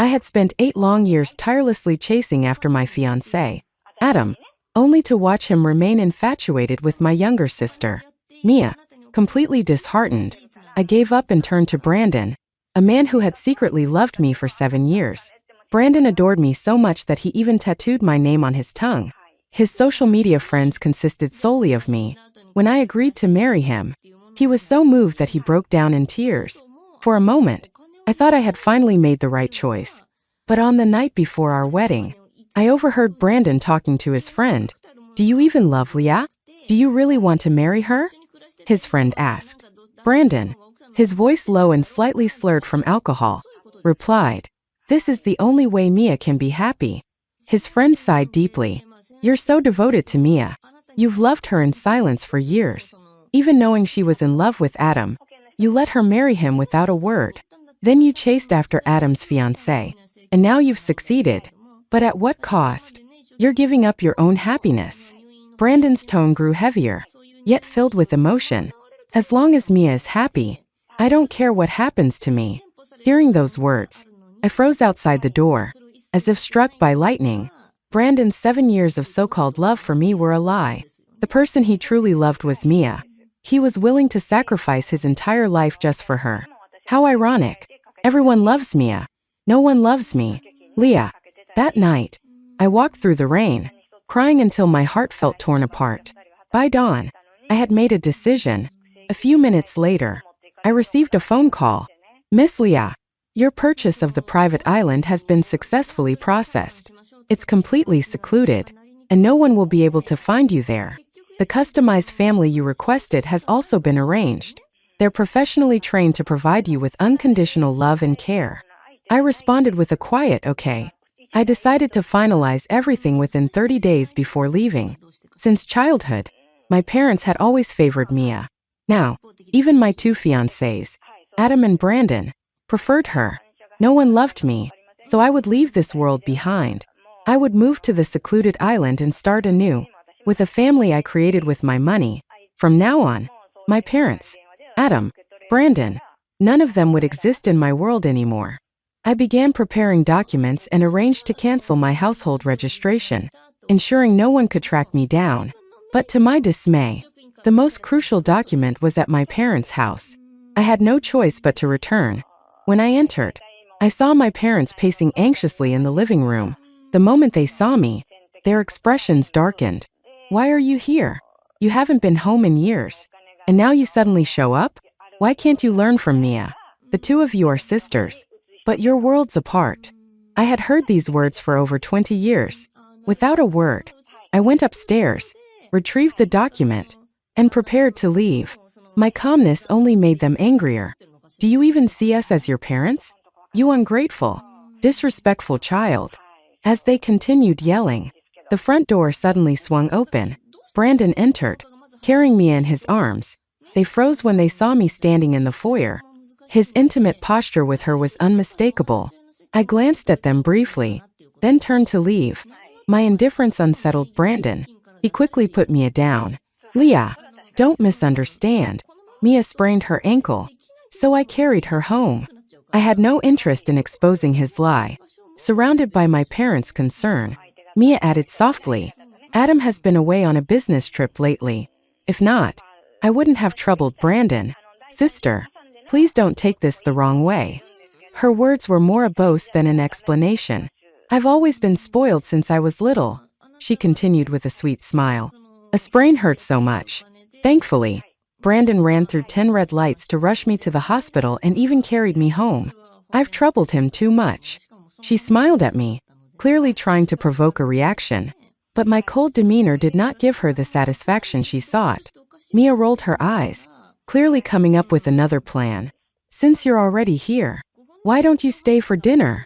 I had spent 8 long years tirelessly chasing after my fiancé, Adam, only to watch him remain infatuated with my younger sister, Mia. Completely disheartened, I gave up and turned to Brandon, a man who had secretly loved me for 7 years. Brandon adored me so much that he even tattooed my name on his tongue. His social media friends consisted solely of me. When I agreed to marry him, he was so moved that he broke down in tears. For a moment, I thought I had finally made the right choice. But on the night before our wedding, I overheard Brandon talking to his friend. "Do you even love Leah? Do you really want to marry her?" his friend asked. Brandon, his voice low and slightly slurred from alcohol, replied, "This is the only way Mia can be happy." His friend sighed deeply. "You're so devoted to Mia. You've loved her in silence for years. Even knowing she was in love with Adam, you let her marry him without a word. Then you chased after Adam's fiancé, and now you've succeeded. But at what cost? You're giving up your own happiness." Brandon's tone grew heavier, yet filled with emotion. "As long as Mia is happy, I don't care what happens to me." Hearing those words, I froze outside the door, as if struck by lightning. Brandon's 7 years of so-called love for me were a lie. The person he truly loved was Mia. He was willing to sacrifice his entire life just for her. How ironic. Everyone loves Mia. No one loves me. Leah. That night, I walked through the rain, crying until my heart felt torn apart. By dawn, I had made a decision. A few minutes later, I received a phone call. "Miss Leah, your purchase of the private island has been successfully processed. It's completely secluded, and no one will be able to find you there. The customized family you requested has also been arranged. They're professionally trained to provide you with unconditional love and care." I responded with a quiet okay. I decided to finalize everything within 30 days before leaving. Since childhood, my parents had always favored Mia. Now, even my 2 fiancés, Adam and Brandon, preferred her. No one loved me, so I would leave this world behind. I would move to the secluded island and start anew, with a family I created with my money. From now on, my parents, Adam, Brandon, none of them would exist in my world anymore. I began preparing documents and arranged to cancel my household registration, ensuring no one could track me down. But to my dismay, the most crucial document was at my parents' house. I had no choice but to return. When I entered, I saw my parents pacing anxiously in the living room. The moment they saw me, their expressions darkened. "Why are you here? You haven't been home in years. And now you suddenly show up? Why can't you learn from Mia? The 2 of you are sisters, but you're worlds apart." I had heard these words for over 20 years. Without a word, I went upstairs, retrieved the document, and prepared to leave. My calmness only made them angrier. "Do you even see us as your parents? You ungrateful, disrespectful child." As they continued yelling, the front door suddenly swung open. Brandon entered, carrying me in his arms. They froze when they saw me standing in the foyer. His intimate posture with her was unmistakable. I glanced at them briefly, then turned to leave. My indifference unsettled Brandon. He quickly put Mia down. "Leah, don't misunderstand. Mia sprained her ankle, so I carried her home." I had no interest in exposing his lie. Surrounded by my parents' concern, Mia added softly, "Adam has been away on a business trip lately. If not, I wouldn't have troubled Brandon. Sister, please don't take this the wrong way." Her words were more a boast than an explanation. "I've always been spoiled since I was little," she continued with a sweet smile. "A sprain hurts so much." Thankfully, Brandon ran through 10 red lights to rush me to the hospital and even carried me home. "I've troubled him too much." She smiled at me, clearly trying to provoke a reaction. But my cold demeanor did not give her the satisfaction she sought. Mia rolled her eyes, clearly coming up with another plan. "Since you're already here, why don't you stay for dinner?"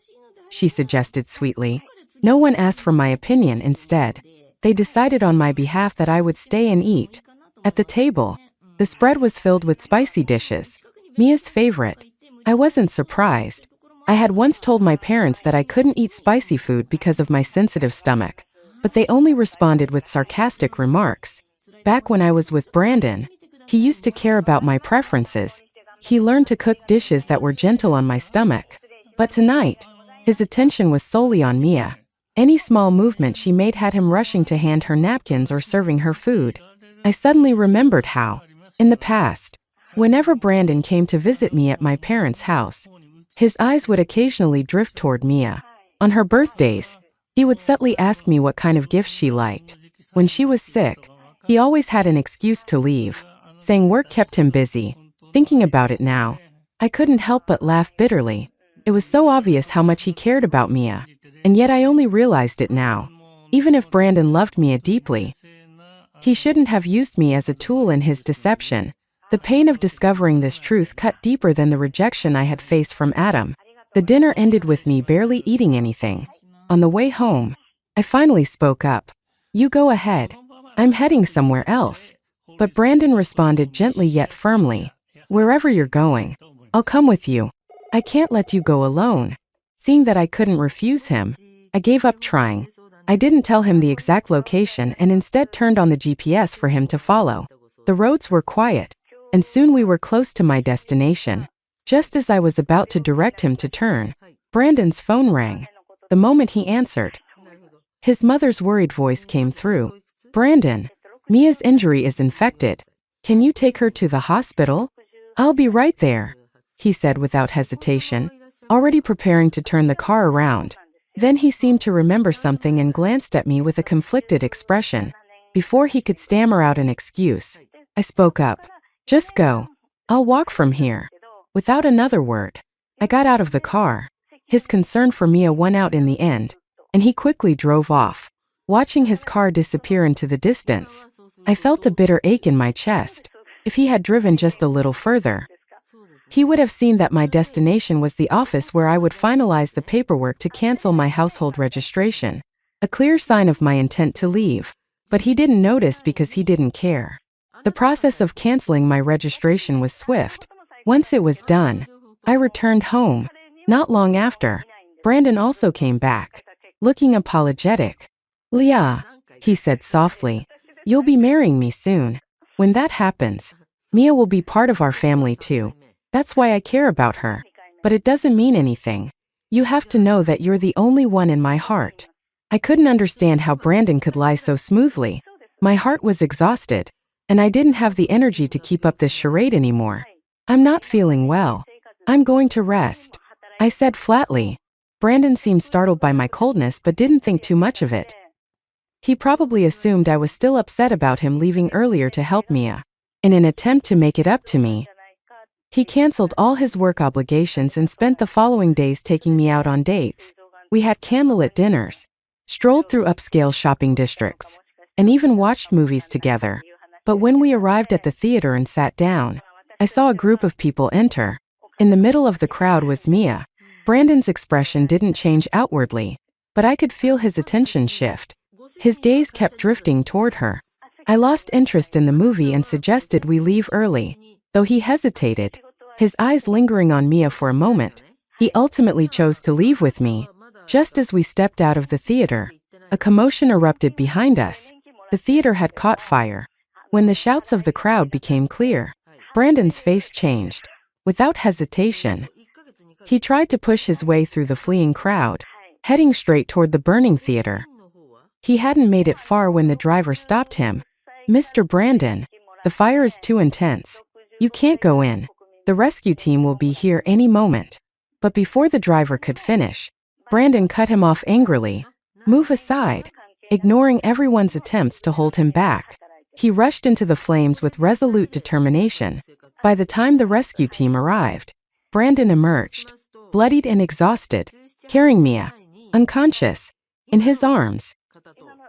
she suggested sweetly. No one asked for my opinion instead. They decided on my behalf that I would stay and eat. At the table, the spread was filled with spicy dishes, Mia's favorite. I wasn't surprised. I had once told my parents that I couldn't eat spicy food because of my sensitive stomach, but they only responded with sarcastic remarks. Back when I was with Brandon, he used to care about my preferences. He learned to cook dishes that were gentle on my stomach. But tonight, His attention was solely on Mia. Any small movement she made had him rushing to hand her napkins or serving her food. I suddenly remembered how, in the past, whenever Brandon came to visit me at my parents' house, his eyes would occasionally drift toward Mia. On her birthdays, he would subtly ask me what kind of gifts she liked. When she was sick, he always had an excuse to leave, saying work kept him busy. Thinking about it now, I couldn't help but laugh bitterly. It was so obvious how much he cared about Mia, and yet I only realized it now. Even if Brandon loved Mia deeply, he shouldn't have used me as a tool in his deception. The pain of discovering this truth cut deeper than the rejection I had faced from Adam. The dinner ended with me barely eating anything. On the way home, I finally spoke up. "You go ahead. I'm heading somewhere else." But Brandon responded gently yet firmly. "Wherever you're going, I'll come with you. I can't let you go alone." Seeing that I couldn't refuse him, I gave up trying. I didn't tell him the exact location and instead turned on the GPS for him to follow. The roads were quiet, and soon we were close to my destination. Just as I was about to direct him to turn, Brandon's phone rang. The moment he answered, his mother's worried voice came through. "Brandon, Mia's injury is infected. Can you take her to the hospital?" "I'll be right there," he said without hesitation, already preparing to turn the car around. Then he seemed to remember something and glanced at me with a conflicted expression. Before he could stammer out an excuse, I spoke up. "Just go. I'll walk from here." Without another word, I got out of the car. His concern for Mia won out in the end, and he quickly drove off. Watching his car disappear into the distance, I felt a bitter ache in my chest. If he had driven just a little further, he would have seen that my destination was the office where I would finalize the paperwork to cancel my household registration. A clear sign of my intent to leave. But he didn't notice because he didn't care. The process of canceling my registration was swift. Once it was done, I returned home. Not long after, Brandon also came back, looking apologetic. "Leah," he said softly, "you'll be marrying me soon. When that happens, Mia will be part of our family too. That's why I care about her. But it doesn't mean anything. You have to know that you're the only one in my heart." I couldn't understand how Brandon could lie so smoothly. My heart was exhausted, and I didn't have the energy to keep up this charade anymore. "I'm not feeling well. I'm going to rest," I said flatly. Brandon seemed startled by my coldness but didn't think too much of it. He probably assumed I was still upset about him leaving earlier to help Mia. In an attempt to make it up to me, he canceled all his work obligations and spent the following days taking me out on dates. We had candlelit dinners, strolled through upscale shopping districts, and even watched movies together. But when we arrived at the theater and sat down, I saw a group of people enter. In the middle of the crowd was Mia. Brandon's expression didn't change outwardly, but I could feel his attention shift. His gaze kept drifting toward her. I lost interest in the movie and suggested we leave early. Though he hesitated, his eyes lingering on Mia for a moment, he ultimately chose to leave with me. Just as we stepped out of the theater, a commotion erupted behind us. The theater had caught fire. When the shouts of the crowd became clear, Brandon's face changed. Without hesitation, he tried to push his way through the fleeing crowd, heading straight toward the burning theater. He hadn't made it far when the driver stopped him. "Mr. Brandon, the fire is too intense. You can't go in. The rescue team will be here any moment." But before the driver could finish, Brandon cut him off angrily. "Move aside," ignoring everyone's attempts to hold him back. He rushed into the flames with resolute determination. By the time the rescue team arrived, Brandon emerged, bloodied and exhausted, carrying Mia, unconscious, in his arms.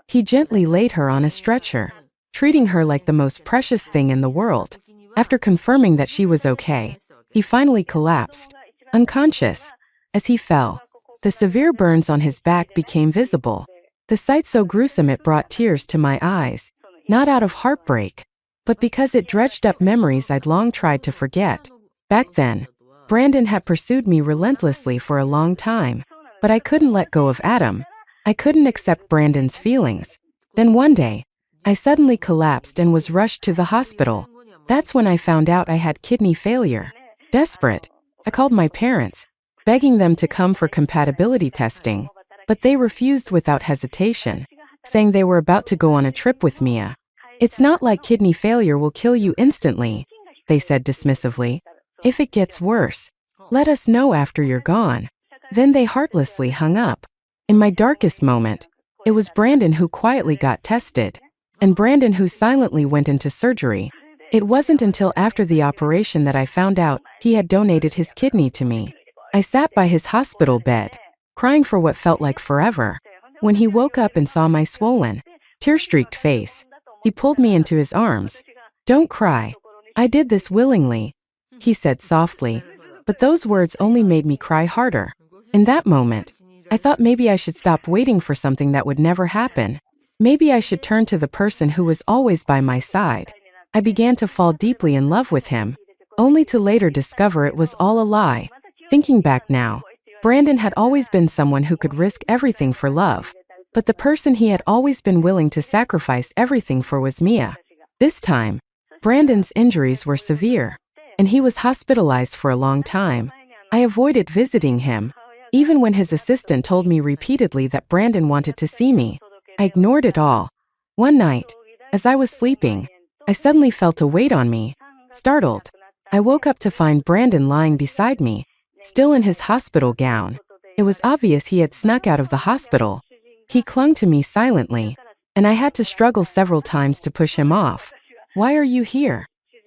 He gently laid her on a stretcher, treating her like the most precious thing in the world. After confirming that she was okay, he finally collapsed, unconscious. As he fell, the severe burns on his back became visible. The sight so gruesome it brought tears to my eyes, not out of heartbreak, but because it dredged up memories I'd long tried to forget. Back then, Brandon had pursued me relentlessly for a long time, but I couldn't let go of Adam. I couldn't accept Brandon's feelings. Then one day, I suddenly collapsed and was rushed to the hospital. That's when I found out I had kidney failure. Desperate, I called my parents, begging them to come for compatibility testing, but they refused without hesitation, saying they were about to go on a trip with Mia. It's not like kidney failure will kill you instantly, they said dismissively. If it gets worse, let us know after you're gone. Then they heartlessly hung up. In my darkest moment, it was Brandon who quietly got tested, and Brandon who silently went into surgery. It wasn't until after the operation that I found out he had donated his kidney to me. I sat by his hospital bed, crying for what felt like forever. When he woke up and saw my swollen, tear-streaked face, he pulled me into his arms. "Don't cry. I did this willingly," he said softly, but those words only made me cry harder. In that moment, I thought maybe I should stop waiting for something that would never happen. Maybe I should turn to the person who was always by my side. I began to fall deeply in love with him, only to later discover it was all a lie. Thinking back now, Brandon had always been someone who could risk everything for love, but the person he had always been willing to sacrifice everything for was Mia. This time, Brandon's injuries were severe, and he was hospitalized for a long time. I avoided visiting him, even when his assistant told me repeatedly that Brandon wanted to see me. I ignored it all. One night, as I was sleeping, I suddenly felt a weight on me. Startled, I woke up to find Brandon lying beside me, still in his hospital gown. It was obvious he had snuck out of the hospital. He clung to me silently, and I had to struggle several times to push him off. "Why are you here?"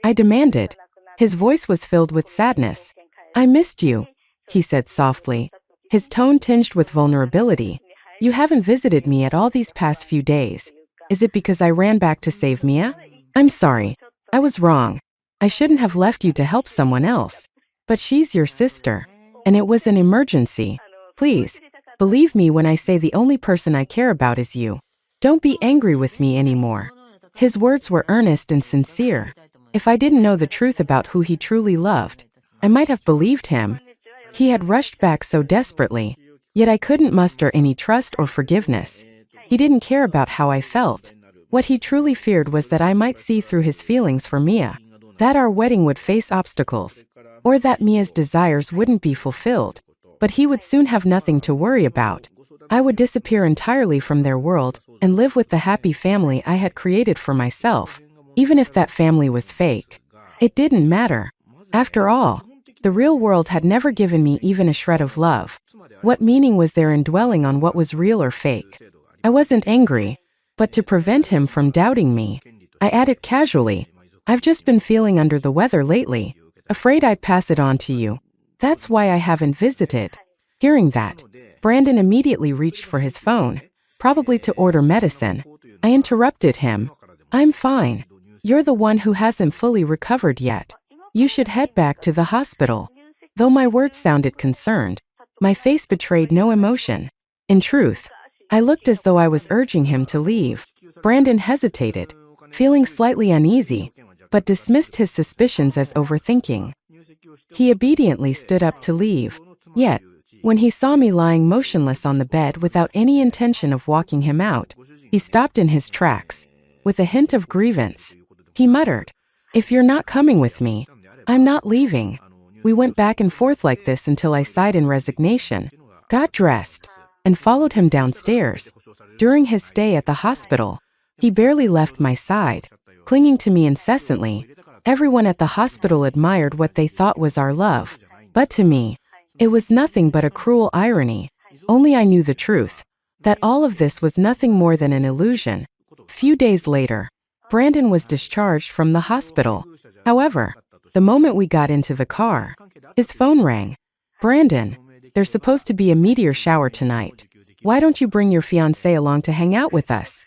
I demanded. His voice was filled with sadness. "I missed you," he said softly, his tone tinged with vulnerability. "You haven't visited me at all these past few days. Is it because I ran back to save Mia? I'm sorry. I was wrong. I shouldn't have left you to help someone else. But she's your sister, and it was an emergency. Please, believe me when I say the only person I care about is you. Don't be angry with me anymore." His words were earnest and sincere. If I didn't know the truth about who he truly loved, I might have believed him. He had rushed back so desperately, yet I couldn't muster any trust or forgiveness. He didn't care about how I felt. What he truly feared was that I might see through his feelings for Mia, that our wedding would face obstacles, or that Mia's desires wouldn't be fulfilled. But he would soon have nothing to worry about. I would disappear entirely from their world and live with the happy family I had created for myself, even if that family was fake. It didn't matter. After all, the real world had never given me even a shred of love. What meaning was there in dwelling on what was real or fake? I wasn't angry, but to prevent him from doubting me, I added casually, "I've just been feeling under the weather lately, afraid I'd pass it on to you. That's why I haven't visited." Hearing that, Brandon immediately reached for his phone, probably to order medicine. I interrupted him. "I'm fine. You're the one who hasn't fully recovered yet. You should head back to the hospital." Though my words sounded concerned, my face betrayed no emotion. In truth, I looked as though I was urging him to leave. Brandon hesitated, feeling slightly uneasy, but dismissed his suspicions as overthinking. He obediently stood up to leave. Yet, when he saw me lying motionless on the bed without any intention of walking him out, he stopped in his tracks. With a hint of grievance, he muttered, "If you're not coming with me, I'm not leaving." We went back and forth like this until I sighed in resignation, got dressed, and followed him downstairs. During his stay at the hospital, he barely left my side, clinging to me incessantly. Everyone at the hospital admired what they thought was our love, but to me, it was nothing but a cruel irony. Only I knew the truth, that all of this was nothing more than an illusion. Few days later, Brandon was discharged from the hospital. However, the moment we got into the car, his phone rang. "Brandon, there's supposed to be a meteor shower tonight. Why don't you bring your fiancé along to hang out with us?"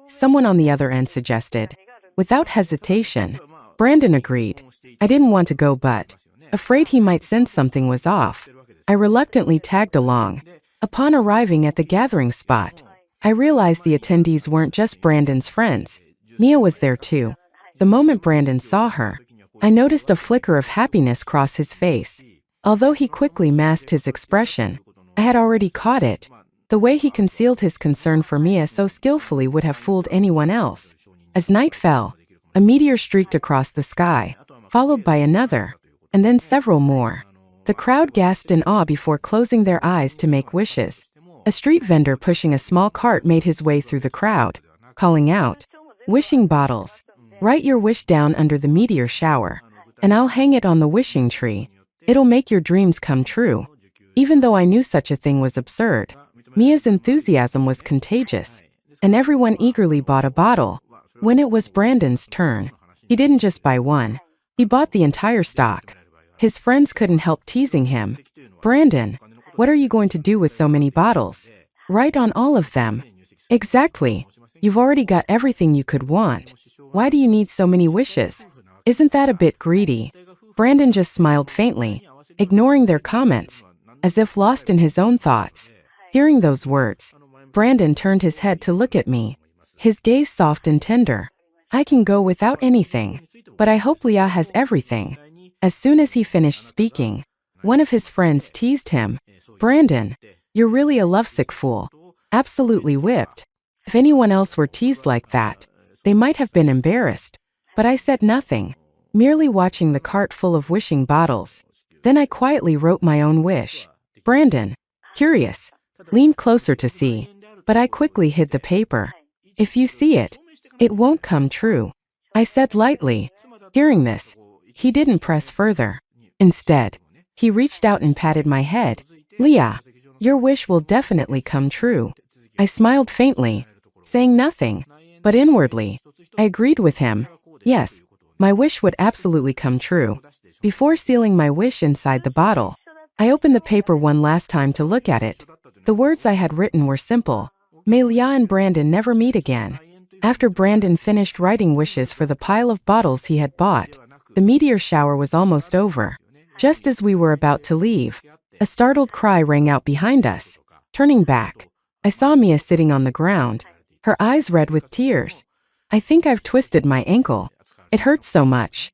Someone on the other end suggested. Without hesitation, Brandon agreed. I didn't want to go, but, afraid he might sense something was off, I reluctantly tagged along. Upon arriving at the gathering spot, I realized the attendees weren't just Brandon's friends. Mia was there too. The moment Brandon saw her, I noticed a flicker of happiness cross his face. Although he quickly masked his expression, I had already caught it. The way he concealed his concern for Mia so skillfully would have fooled anyone else. As night fell, a meteor streaked across the sky, followed by another, and then several more. The crowd gasped in awe before closing their eyes to make wishes. A street vendor pushing a small cart made his way through the crowd, calling out, "Wishing bottles. Write your wish down under the meteor shower, and I'll hang it on the wishing tree. It'll make your dreams come true." Even though I knew such a thing was absurd, Mia's enthusiasm was contagious, and everyone eagerly bought a bottle. When it was Brandon's turn, he didn't just buy one, he bought the entire stock. His friends couldn't help teasing him. "Brandon, what are you going to do with so many bottles? Write on all of them." "Exactly. You've already got everything you could want. Why do you need so many wishes? Isn't that a bit greedy?" Brandon just smiled faintly, ignoring their comments, as if lost in his own thoughts. Hearing those words, Brandon turned his head to look at me, his gaze soft and tender. "I can go without anything, but I hope Leah has everything." As soon as he finished speaking, one of his friends teased him. "Brandon, you're really a lovesick fool. Absolutely whipped." If anyone else were teased like that, they might have been embarrassed. But I said nothing, merely watching the cart full of wishing bottles. Then I quietly wrote my own wish. Brandon, curious, leaned closer to see, but I quickly hid the paper. "If you see it, it won't come true," I said lightly. Hearing this, he didn't press further. Instead, he reached out and patted my head. "Leah, your wish will definitely come true." I smiled faintly, saying nothing, but inwardly, I agreed with him. Yes, my wish would absolutely come true. Before sealing my wish inside the bottle, I opened the paper one last time to look at it. The words I had written were simple. "May Leah and Brandon never meet again." After Brandon finished writing wishes for the pile of bottles he had bought, the meteor shower was almost over. Just as we were about to leave, a startled cry rang out behind us. Turning back, I saw Mia sitting on the ground, her eyes red with tears. "I think I've twisted my ankle. It hurts so much,"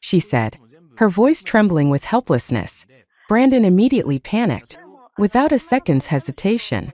she said, her voice trembling with helplessness. Brandon immediately panicked. Without a second's hesitation,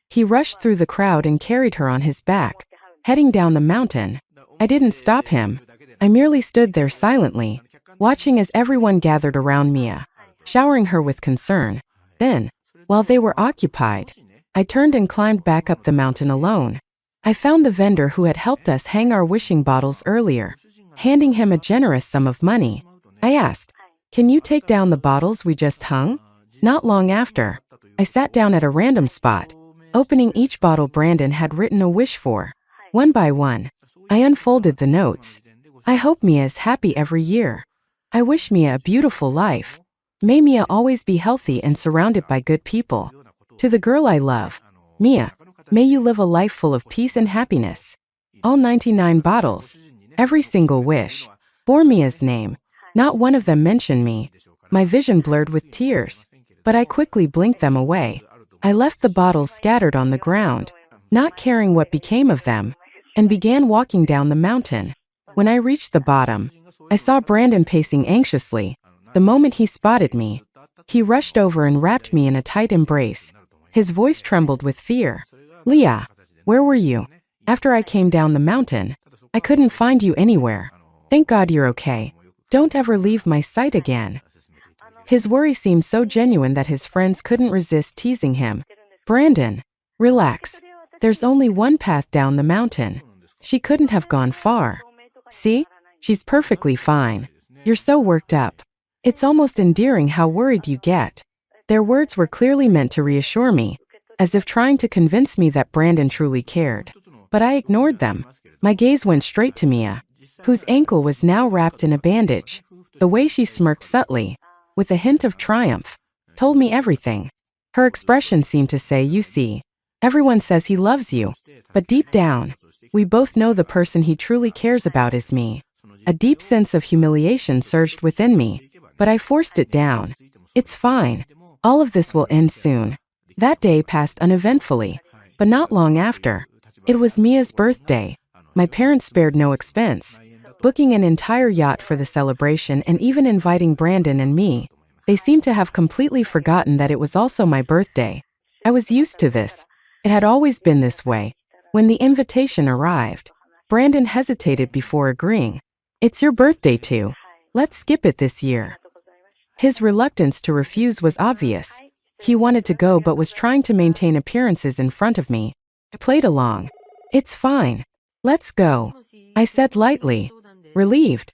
he rushed through the crowd and carried her on his back, heading down the mountain. I didn't stop him. I merely stood there silently, watching as everyone gathered around Mia, showering her with concern. Then, while they were occupied, I turned and climbed back up the mountain alone. I found the vendor who had helped us hang our wishing bottles earlier, handing him a generous sum of money. I asked, "Can you take down the bottles we just hung?" Not long after, I sat down at a random spot, opening each bottle Brandon had written a wish for. One by one, I unfolded the notes. "I hope Mia is happy every year. I wish Mia a beautiful life. May Mia always be healthy and surrounded by good people. To the girl I love, Mia, may you live a life full of peace and happiness." All 99 bottles, every single wish, bore Mia's name. Not one of them mentioned me. My vision blurred with tears, but I quickly blinked them away. I left the bottles scattered on the ground, not caring what became of them, and began walking down the mountain. When I reached the bottom, I saw Brandon pacing anxiously. The moment he spotted me, he rushed over and wrapped me in a tight embrace. His voice trembled with fear. "Leah, where were you? After I came down the mountain, I couldn't find you anywhere. Thank God you're okay. Don't ever leave my sight again." His worry seemed so genuine that his friends couldn't resist teasing him. "Brandon, relax. There's only one path down the mountain. She couldn't have gone far. See? She's perfectly fine. You're so worked up. It's almost endearing how worried you get." Their words were clearly meant to reassure me, as if trying to convince me that Brandon truly cared. But I ignored them. My gaze went straight to Mia, whose ankle was now wrapped in a bandage. The way she smirked subtly, with a hint of triumph, told me everything. Her expression seemed to say, "You see, everyone says he loves you, but deep down, we both know the person he truly cares about is me." A deep sense of humiliation surged within me, but I forced it down. "It's fine. All of this will end soon." That day passed uneventfully, but not long after. It was Mia's birthday. My parents spared no expense, booking an entire yacht for the celebration and even inviting Brandon and me. They seemed to have completely forgotten that it was also my birthday. I was used to this. It had always been this way. When the invitation arrived, Brandon hesitated before agreeing. "It's your birthday too. Let's skip it this year." His reluctance to refuse was obvious. He wanted to go but was trying to maintain appearances in front of me. I played along. It's fine. Let's go, I said lightly, relieved.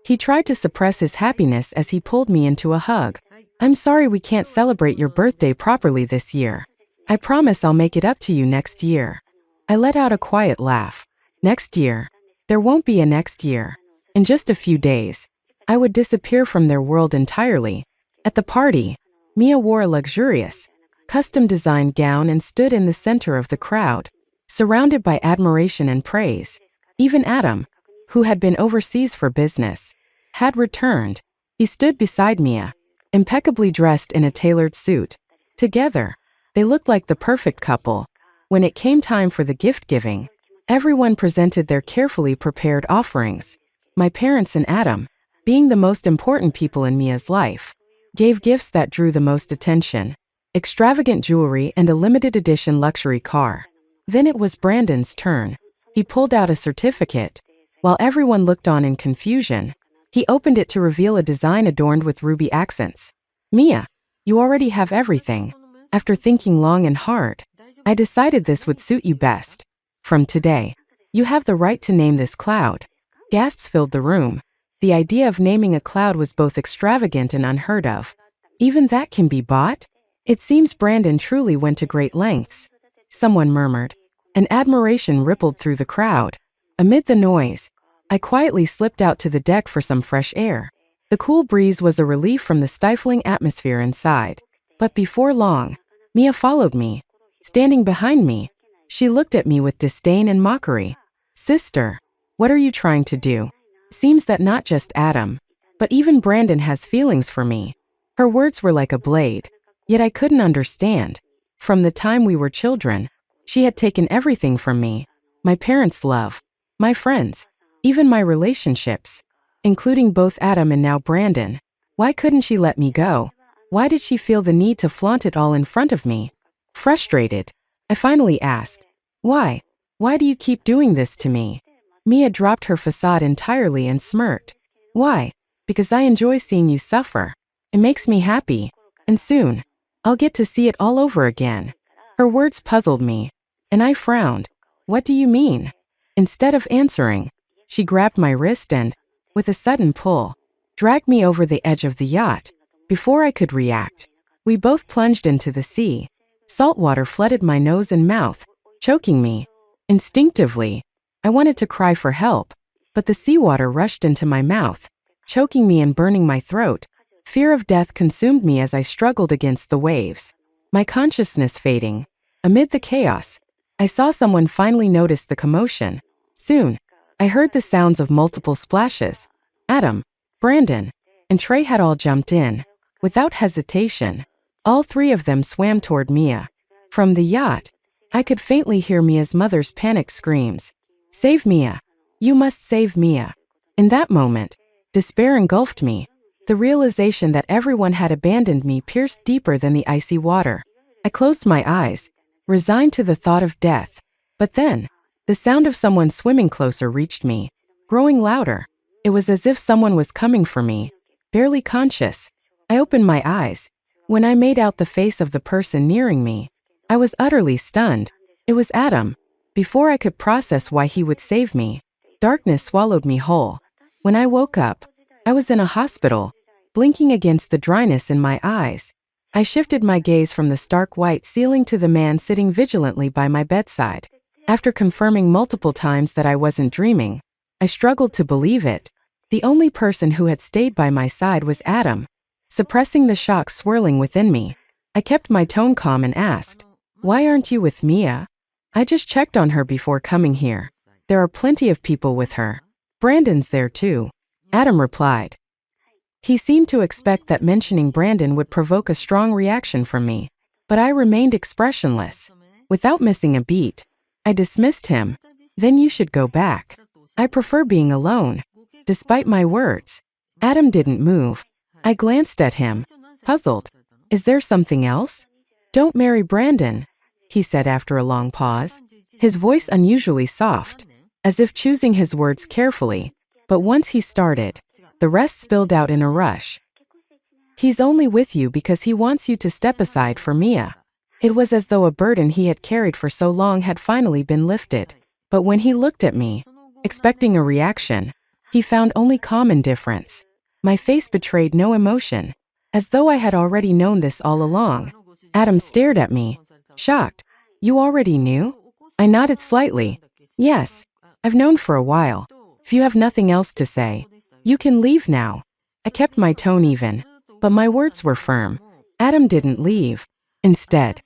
He tried to suppress his happiness as he pulled me into a hug. I'm sorry we can't celebrate your birthday properly this year. I promise I'll make it up to you next year. I let out a quiet laugh. Next year? There won't be a next year. In just a few days, I would disappear from their world entirely. At the party, Mia wore a luxurious, custom-designed gown and stood in the center of the crowd, surrounded by admiration and praise. Even Adam, who had been overseas for business, had returned. He stood beside Mia, impeccably dressed in a tailored suit. Together, they looked like the perfect couple. When it came time for the gift-giving, everyone presented their carefully prepared offerings. My parents and Adam, being the most important people in Mia's life, gave gifts that drew the most attention: extravagant jewelry and a limited edition luxury car. Then it was Brandon's turn. He pulled out a certificate. While everyone looked on in confusion, he opened it to reveal a design adorned with ruby accents. Mia, you already have everything. After thinking long and hard, I decided this would suit you best. From today, you have the right to name this cloud. Gasps filled the room. The idea of naming a cloud was both extravagant and unheard of. Even that can be bought? It seems Brandon truly went to great lengths, someone murmured. An admiration rippled through the crowd. Amid the noise, I quietly slipped out to the deck for some fresh air. The cool breeze was a relief from the stifling atmosphere inside. But before long, Mia followed me. Standing behind me, she looked at me with disdain and mockery. Sister, what are you trying to do? Seems that not just Adam, but even Brandon has feelings for me. Her words were like a blade, yet I couldn't understand. From the time we were children, she had taken everything from me: my parents' love, my friends, even my relationships, including both Adam and now Brandon. Why couldn't she let me go? Why did she feel the need to flaunt it all in front of me? Frustrated, I finally asked, Why? Why do you keep doing this to me? Mia dropped her facade entirely and smirked. Why? Because I enjoy seeing you suffer. It makes me happy. And soon, I'll get to see it all over again. Her words puzzled me, and I frowned. What do you mean? Instead of answering, she grabbed my wrist and, with a sudden pull, dragged me over the edge of the yacht. Before I could react, we both plunged into the sea. Salt water flooded my nose and mouth, choking me. Instinctively, I wanted to cry for help, but the seawater rushed into my mouth, choking me and burning my throat. Fear of death consumed me as I struggled against the waves, my consciousness fading. Amid the chaos, I saw someone finally notice the commotion. Soon, I heard the sounds of multiple splashes. Adam, Brandon, and Trey had all jumped in. Without hesitation, all three of them swam toward Mia. From the yacht, I could faintly hear Mia's mother's panicked screams. Save Mia! You must save Mia! In that moment, despair engulfed me. The realization that everyone had abandoned me pierced deeper than the icy water. I closed my eyes, resigned to the thought of death. But then, the sound of someone swimming closer reached me, growing louder. It was as if someone was coming for me. Barely conscious, I opened my eyes. When I made out the face of the person nearing me, I was utterly stunned. It was Adam. Before I could process why he would save me, darkness swallowed me whole. When I woke up, I was in a hospital, blinking against the dryness in my eyes. I shifted my gaze from the stark white ceiling to the man sitting vigilantly by my bedside. After confirming multiple times that I wasn't dreaming, I struggled to believe it. The only person who had stayed by my side was Adam. Suppressing the shock swirling within me, I kept my tone calm and asked, Why aren't you with Mia? I just checked on her before coming here. There are plenty of people with her. Brandon's there too, Adam replied. He seemed to expect that mentioning Brandon would provoke a strong reaction from me, but I remained expressionless. Without missing a beat, I dismissed him. Then you should go back. I prefer being alone. Despite my words, Adam didn't move. I glanced at him, puzzled. Is there something else? Don't marry Brandon, he said after a long pause, his voice unusually soft, as if choosing his words carefully. But once he started, the rest spilled out in a rush. He's only with you because he wants you to step aside for Mia. It was as though a burden he had carried for so long had finally been lifted. But when he looked at me, expecting a reaction, he found only calm indifference. My face betrayed no emotion, as though I had already known this all along. Adam stared at me, shocked. You already knew? I nodded slightly. Yes, I've known for a while. If you have nothing else to say, you can leave now. I kept my tone even, but my words were firm. Adam didn't leave. Instead,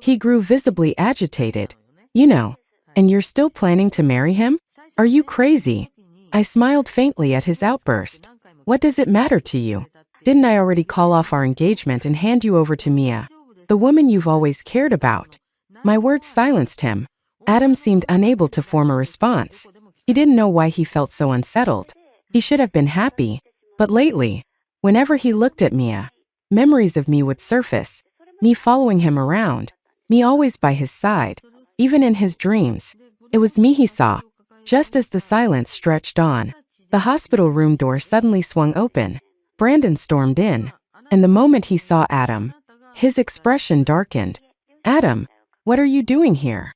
he grew visibly agitated. You know, and you're still planning to marry him? Are you crazy? I smiled faintly at his outburst. What does it matter to you? Didn't I already call off our engagement and hand you over to Mia, the woman you've always cared about? My words silenced him. Adam seemed unable to form a response. He didn't know why he felt so unsettled. He should have been happy. But lately, whenever he looked at Mia, memories of me would surface. Me following him around. Me always by his side. Even in his dreams. It was me he saw. Just as the silence stretched on, the hospital room door suddenly swung open. Brandon stormed in. And the moment he saw Adam, his expression darkened. Adam, what are you doing here?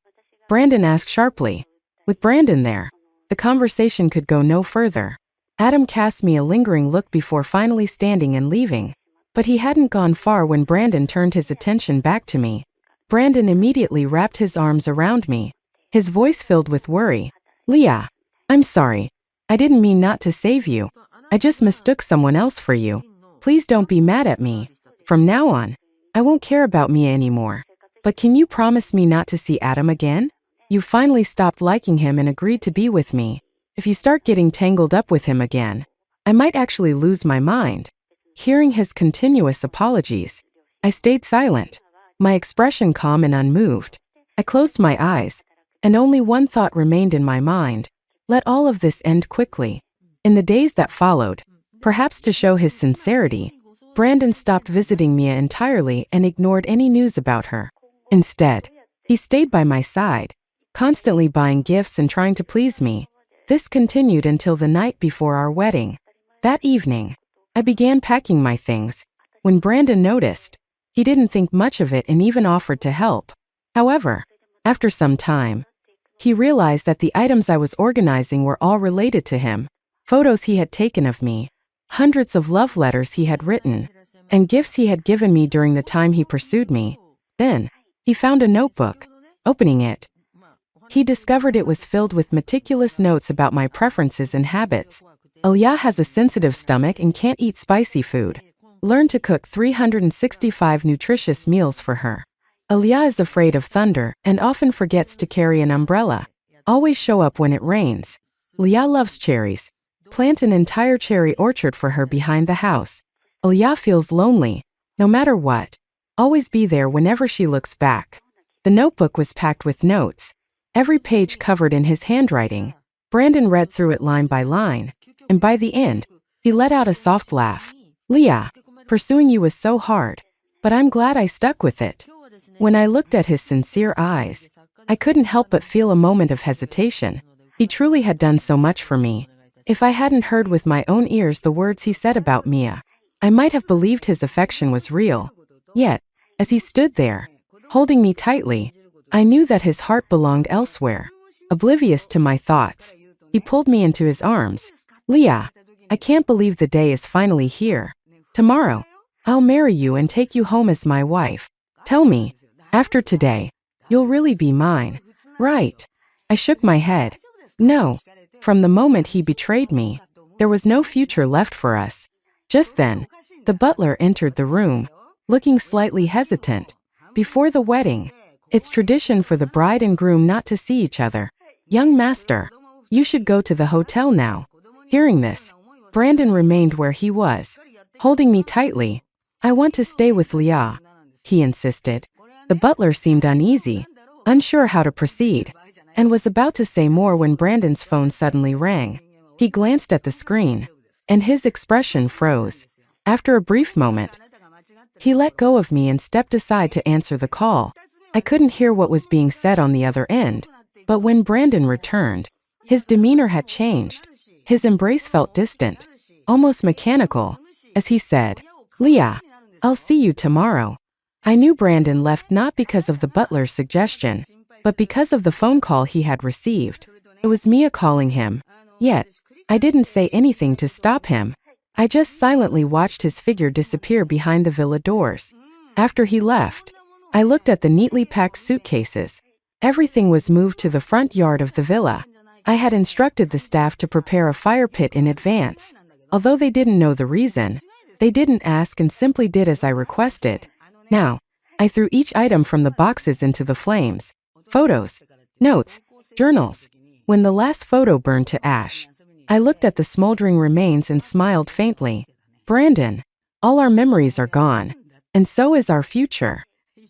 Brandon asked sharply. With Brandon there, the conversation could go no further. Adam cast me a lingering look before finally standing and leaving. But he hadn't gone far when Brandon turned his attention back to me. Brandon immediately wrapped his arms around me, his voice filled with worry. Leah, I'm sorry. I didn't mean not to save you. I just mistook someone else for you. Please don't be mad at me. From now on, I won't care about Mia anymore. But can you promise me not to see Adam again? You finally stopped liking him and agreed to be with me. If you start getting tangled up with him again, I might actually lose my mind. Hearing his continuous apologies, I stayed silent, my expression calm and unmoved. I closed my eyes, and only one thought remained in my mind. Let all of this end quickly. In the days that followed, perhaps to show his sincerity, Brandon stopped visiting Mia entirely and ignored any news about her. Instead, he stayed by my side, constantly buying gifts and trying to please me. This continued until the night before our wedding. That evening, I began packing my things. When Brandon noticed, he didn't think much of it and even offered to help. However, after some time, he realized that the items I was organizing were all related to him. Photos he had taken of me, hundreds of love letters he had written, and gifts he had given me during the time he pursued me. Then, he found a notebook. Opening it, he discovered it was filled with meticulous notes about my preferences and habits. Aliyah has a sensitive stomach and can't eat spicy food. Learn to cook 365 nutritious meals for her. Aliyah is afraid of thunder and often forgets to carry an umbrella. Always show up when it rains. Aliyah loves cherries. Plant an entire cherry orchard for her behind the house. Aliyah feels lonely, no matter what. Always be there whenever she looks back. The notebook was packed with notes, every page covered in his handwriting. Brandon read through it line by line, and by the end, he let out a soft laugh. Leah, pursuing you was so hard, but I'm glad I stuck with it. When I looked at his sincere eyes, I couldn't help but feel a moment of hesitation. He truly had done so much for me. If I hadn't heard with my own ears the words he said about Mia, I might have believed his affection was real. Yet, as he stood there, holding me tightly, I knew that his heart belonged elsewhere. Oblivious to my thoughts, he pulled me into his arms. Leah, I can't believe the day is finally here. Tomorrow, I'll marry you and take you home as my wife. Tell me, after today, you'll really be mine, right? I shook my head. No. From the moment he betrayed me, there was no future left for us. Just then, the butler entered the room, looking slightly hesitant. Before the wedding, it's tradition for the bride and groom not to see each other. Young master, you should go to the hotel now. Hearing this, Brandon remained where he was, holding me tightly. I want to stay with Leah, he insisted. The butler seemed uneasy, unsure how to proceed, and was about to say more when Brandon's phone suddenly rang. He glanced at the screen, and his expression froze. After a brief moment, he let go of me and stepped aside to answer the call. I couldn't hear what was being said on the other end, but when Brandon returned, his demeanor had changed. His embrace felt distant, almost mechanical, as he said, Leah, I'll see you tomorrow. I knew Brandon left not because of the butler's suggestion, but because of the phone call he had received. It was Mia calling him. Yet, I didn't say anything to stop him. I just silently watched his figure disappear behind the villa doors. After he left, I looked at the neatly packed suitcases. Everything was moved to the front yard of the villa. I had instructed the staff to prepare a fire pit in advance. Although they didn't know the reason, they didn't ask and simply did as I requested. Now, I threw each item from the boxes into the flames. Photos, notes, journals. When the last photo burned to ash, I looked at the smoldering remains and smiled faintly. Brandon, all our memories are gone, and so is our future.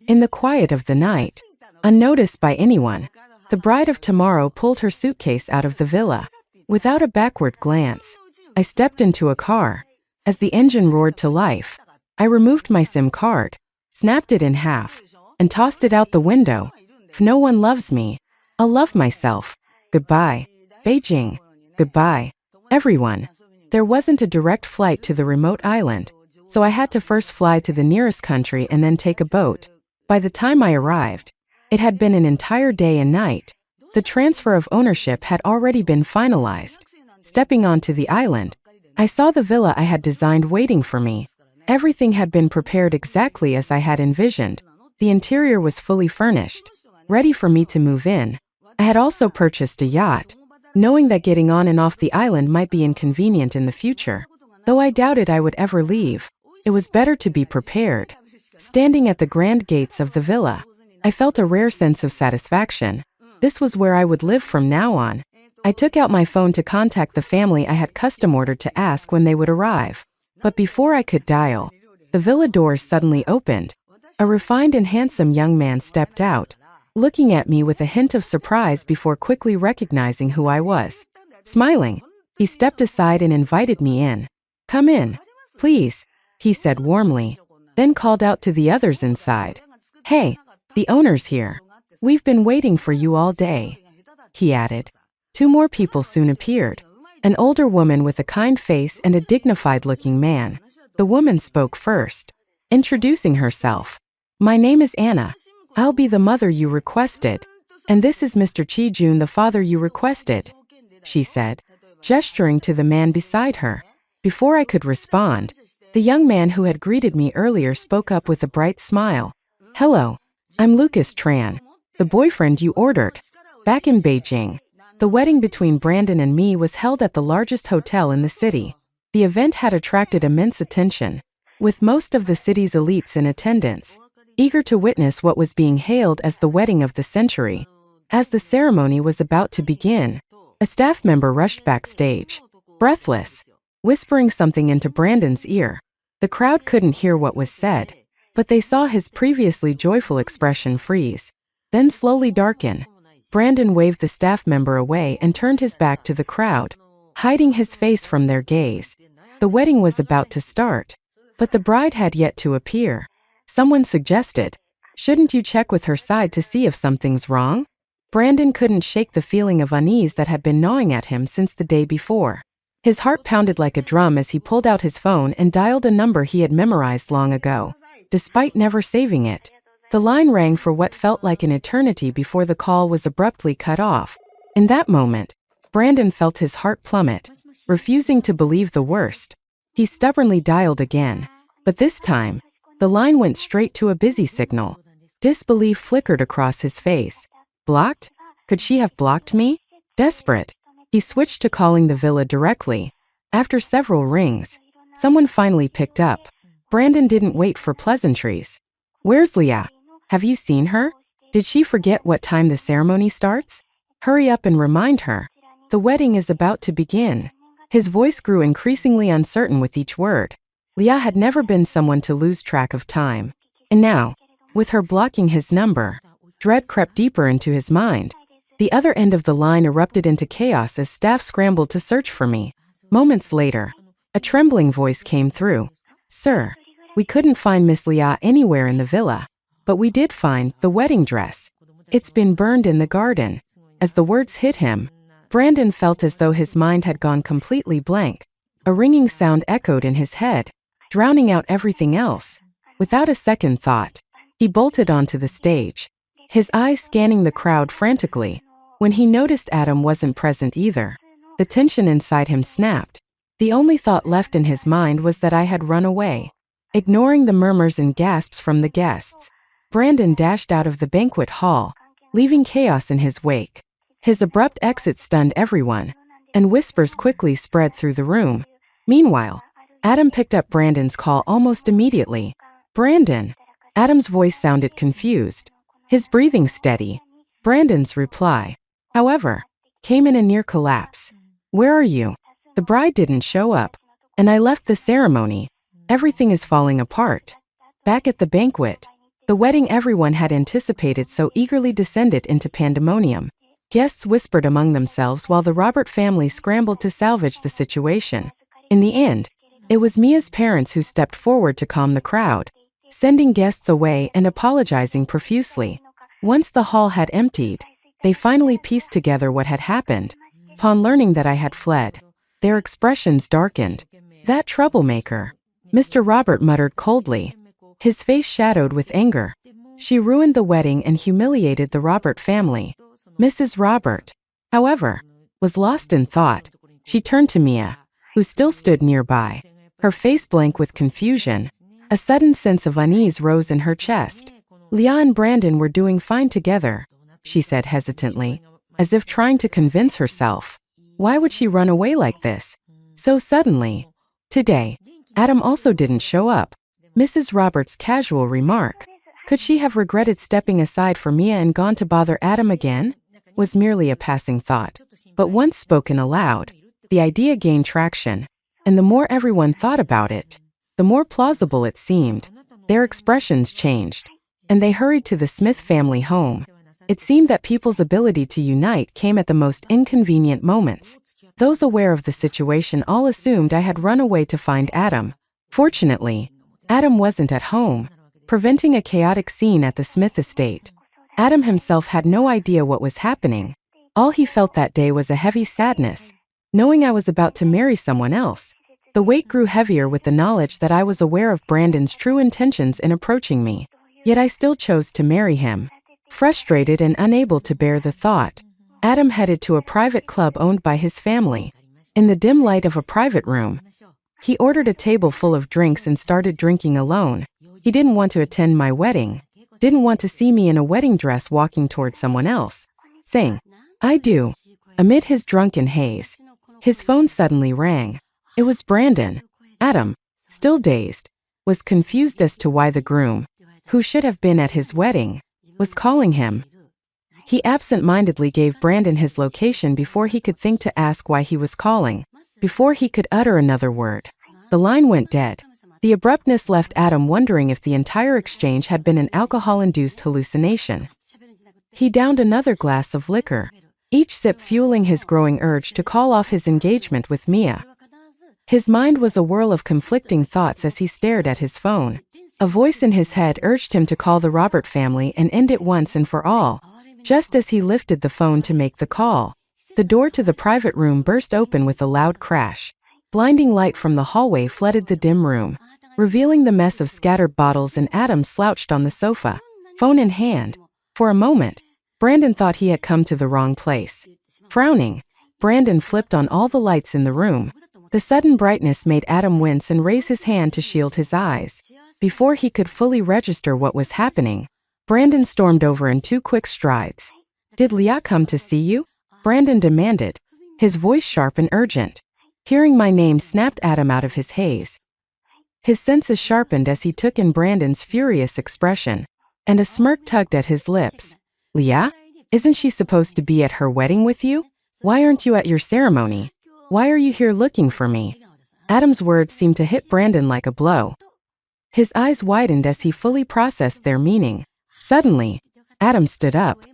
In the quiet of the night, unnoticed by anyone, the bride of tomorrow pulled her suitcase out of the villa. Without a backward glance, I stepped into a car. As the engine roared to life, I removed my SIM card, snapped it in half, and tossed it out the window. If no one loves me, I'll love myself. Goodbye, Beijing. Goodbye, everyone. There wasn't a direct flight to the remote island, so I had to first fly to the nearest country and then take a boat. By the time I arrived, it had been an entire day and night. The transfer of ownership had already been finalized. Stepping onto the island, I saw the villa I had designed waiting for me. Everything had been prepared exactly as I had envisioned. The interior was fully furnished, ready for me to move in. I had also purchased a yacht, knowing that getting on and off the island might be inconvenient in the future. Though I doubted I would ever leave, it was better to be prepared. Standing at the grand gates of the villa, I felt a rare sense of satisfaction. This was where I would live from now on. I took out my phone to contact the family I had custom ordered to ask when they would arrive. But before I could dial, the villa doors suddenly opened. A refined and handsome young man stepped out, looking at me with a hint of surprise before quickly recognizing who I was. Smiling, he stepped aside and invited me in. "Come in, please," he said warmly, then called out to the others inside. "Hey, the owner's here. We've been waiting for you all day," he added. Two more people soon appeared, an older woman with a kind face and a dignified-looking man. The woman spoke first, introducing herself. "My name is Anna. I'll be the mother you requested. And this is Mr. Chi-jun, the father you requested," she said, gesturing to the man beside her. Before I could respond, the young man who had greeted me earlier spoke up with a bright smile. "Hello, I'm Lucas Tran, the boyfriend you ordered." Back in Beijing, the wedding between Brandon and me was held at the largest hotel in the city. The event had attracted immense attention, with most of the city's elites in attendance, eager to witness what was being hailed as the wedding of the century. As the ceremony was about to begin, a staff member rushed backstage, breathless, whispering something into Brandon's ear. The crowd couldn't hear what was said, but they saw his previously joyful expression freeze, then slowly darken. Brandon waved the staff member away and turned his back to the crowd, hiding his face from their gaze. The wedding was about to start, but the bride had yet to appear. Someone suggested, "Shouldn't you check with her side to see if something's wrong?" Brandon couldn't shake the feeling of unease that had been gnawing at him since the day before. His heart pounded like a drum as he pulled out his phone and dialed a number he had memorized long ago, despite never saving it. The line rang for what felt like an eternity before the call was abruptly cut off. In that moment, Brandon felt his heart plummet, refusing to believe the worst. He stubbornly dialed again, but this time, the line went straight to a busy signal. Disbelief flickered across his face. Blocked? Could she have blocked me? Desperate, he switched to calling the villa directly. After several rings, someone finally picked up. Brandon didn't wait for pleasantries. "Where's Leah? Have you seen her? Did she forget what time the ceremony starts? Hurry up and remind her. The wedding is about to begin." His voice grew increasingly uncertain with each word. Leah had never been someone to lose track of time. And now, with her blocking his number, dread crept deeper into his mind. The other end of the line erupted into chaos as staff scrambled to search for me. Moments later, a trembling voice came through. "Sir, we couldn't find Miss Leah anywhere in the villa, but we did find the wedding dress. It's been burned in the garden." As the words hit him, Brandon felt as though his mind had gone completely blank. A ringing sound echoed in his head. drowning out everything else. Without a second thought, he bolted onto the stage, his eyes scanning the crowd frantically. When he noticed Adam wasn't present either, the tension inside him snapped. The only thought left in his mind was that I had run away. Ignoring the murmurs and gasps from the guests, Brandon dashed out of the banquet hall, leaving chaos in his wake. His abrupt exit stunned everyone, and whispers quickly spread through the room. Meanwhile, Adam picked up Brandon's call almost immediately. "Brandon." Adam's voice sounded confused, his breathing steady. Brandon's reply, however, came in a near collapse. "Where are you? The bride didn't show up, and I left the ceremony. Everything is falling apart." Back at the banquet, the wedding everyone had anticipated so eagerly descended into pandemonium. Guests whispered among themselves while the Robert family scrambled to salvage the situation. In the end, it was Mia's parents who stepped forward to calm the crowd, sending guests away and apologizing profusely. Once the hall had emptied, they finally pieced together what had happened. Upon learning that I had fled, their expressions darkened. "That troublemaker," Mr. Robert muttered coldly, his face shadowed with anger. "She ruined the wedding and humiliated the Robert family." Mrs. Robert, however, was lost in thought. She turned to Mia, who still stood nearby, her face blank with confusion. A sudden sense of unease rose in her chest. "Leah and Brandon were doing fine together," she said hesitantly, as if trying to convince herself. Why would she run away like this, so suddenly? Today, Adam also didn't show up. Mrs. Roberts' casual remark, could she have regretted stepping aside for Mia and gone to bother Adam again? Was merely a passing thought. But once spoken aloud, the idea gained traction, and the more everyone thought about it, the more plausible it seemed. Their expressions changed, and they hurried to the Smith family home. It seemed that people's ability to unite came at the most inconvenient moments. Those aware of the situation all assumed I had run away to find Adam. Fortunately, Adam wasn't at home, preventing a chaotic scene at the Smith estate. Adam himself had no idea what was happening. All he felt that day was a heavy sadness, knowing I was about to marry someone else. The weight grew heavier with the knowledge that I was aware of Brandon's true intentions in approaching me. Yet I still chose to marry him. Frustrated and unable to bear the thought, Adam headed to a private club owned by his family. In the dim light of a private room, he ordered a table full of drinks and started drinking alone. He didn't want to attend my wedding, didn't want to see me in a wedding dress walking toward someone else, saying, "I do." Amid his drunken haze, his phone suddenly rang. It was Brandon. Adam, still dazed, was confused as to why the groom, who should have been at his wedding, was calling him. He absent-mindedly gave Brandon his location before he could think to ask why he was calling. Before he could utter another word, the line went dead. The abruptness left Adam wondering if the entire exchange had been an alcohol-induced hallucination. He downed another glass of liquor, each sip fueling his growing urge to call off his engagement with Mia. His mind was a whirl of conflicting thoughts as he stared at his phone. A voice in his head urged him to call the Robert family and end it once and for all. Just as he lifted the phone to make the call, the door to the private room burst open with a loud crash. Blinding light from the hallway flooded the dim room, revealing the mess of scattered bottles, and Adam slouched on the sofa, phone in hand. For a moment, Brandon thought he had come to the wrong place. Frowning, Brandon flipped on all the lights in the room. The sudden brightness made Adam wince and raise his hand to shield his eyes. Before he could fully register what was happening, Brandon stormed over in 2 quick strides. "Did Leah come to see you?" Brandon demanded, his voice sharp and urgent. Hearing my name snapped Adam out of his haze. His senses sharpened as he took in Brandon's furious expression, and a smirk tugged at his lips. "Leah? Isn't she supposed to be at her wedding with you? Why aren't you at your ceremony? Why are you here looking for me?" Adam's words seemed to hit Brandon like a blow. His eyes widened as he fully processed their meaning. Suddenly, Adam stood up,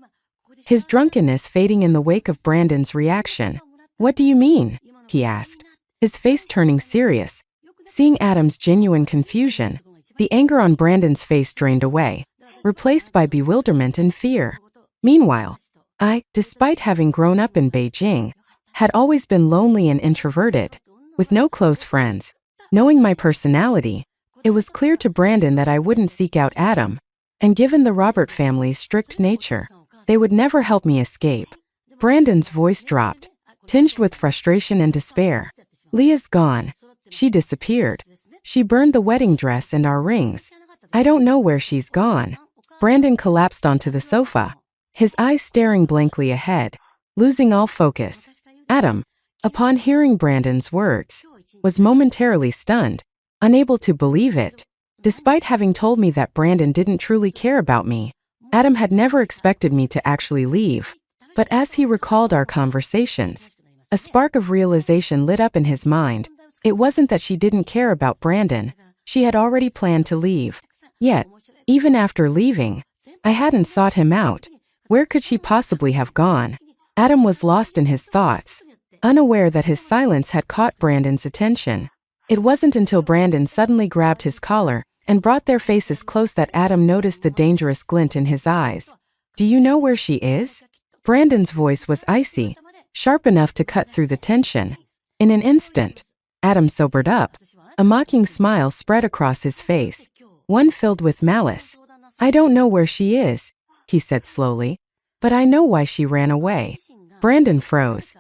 his drunkenness fading in the wake of Brandon's reaction. "What do you mean?" he asked, his face turning serious. Seeing Adam's genuine confusion, the anger on Brandon's face drained away, replaced by bewilderment and fear. Meanwhile, I, despite having grown up in Beijing, had always been lonely and introverted, with no close friends. Knowing my personality, It was clear to Brandon that I wouldn't seek out Adam, and given the Robert family's strict nature, they would never help me escape. Brandon's voice dropped, tinged with frustration and despair. Leah's gone. She disappeared. She burned the wedding dress and our rings. I don't know where she's gone. Brandon collapsed onto the sofa, his eyes staring blankly ahead, losing all focus. Adam, upon hearing Brandon's words, was momentarily stunned, unable to believe it. Despite having told me that Brandon didn't truly care about me, Adam had never expected me to actually leave. But as he recalled our conversations, a spark of realization lit up in his mind. It wasn't that she didn't care about Brandon, she had already planned to leave. Yet, even after leaving, I hadn't sought him out. Where could she possibly have gone? Adam was lost in his thoughts, unaware that his silence had caught Brandon's attention. It wasn't until Brandon suddenly grabbed his collar and brought their faces close that Adam noticed the dangerous glint in his eyes. Do you know where she is? Brandon's voice was icy, sharp enough to cut through the tension. In an instant, Adam sobered up. A mocking smile spread across his face, one filled with malice. I don't know where she is, he said slowly, but I know why she ran away. Brandon froze,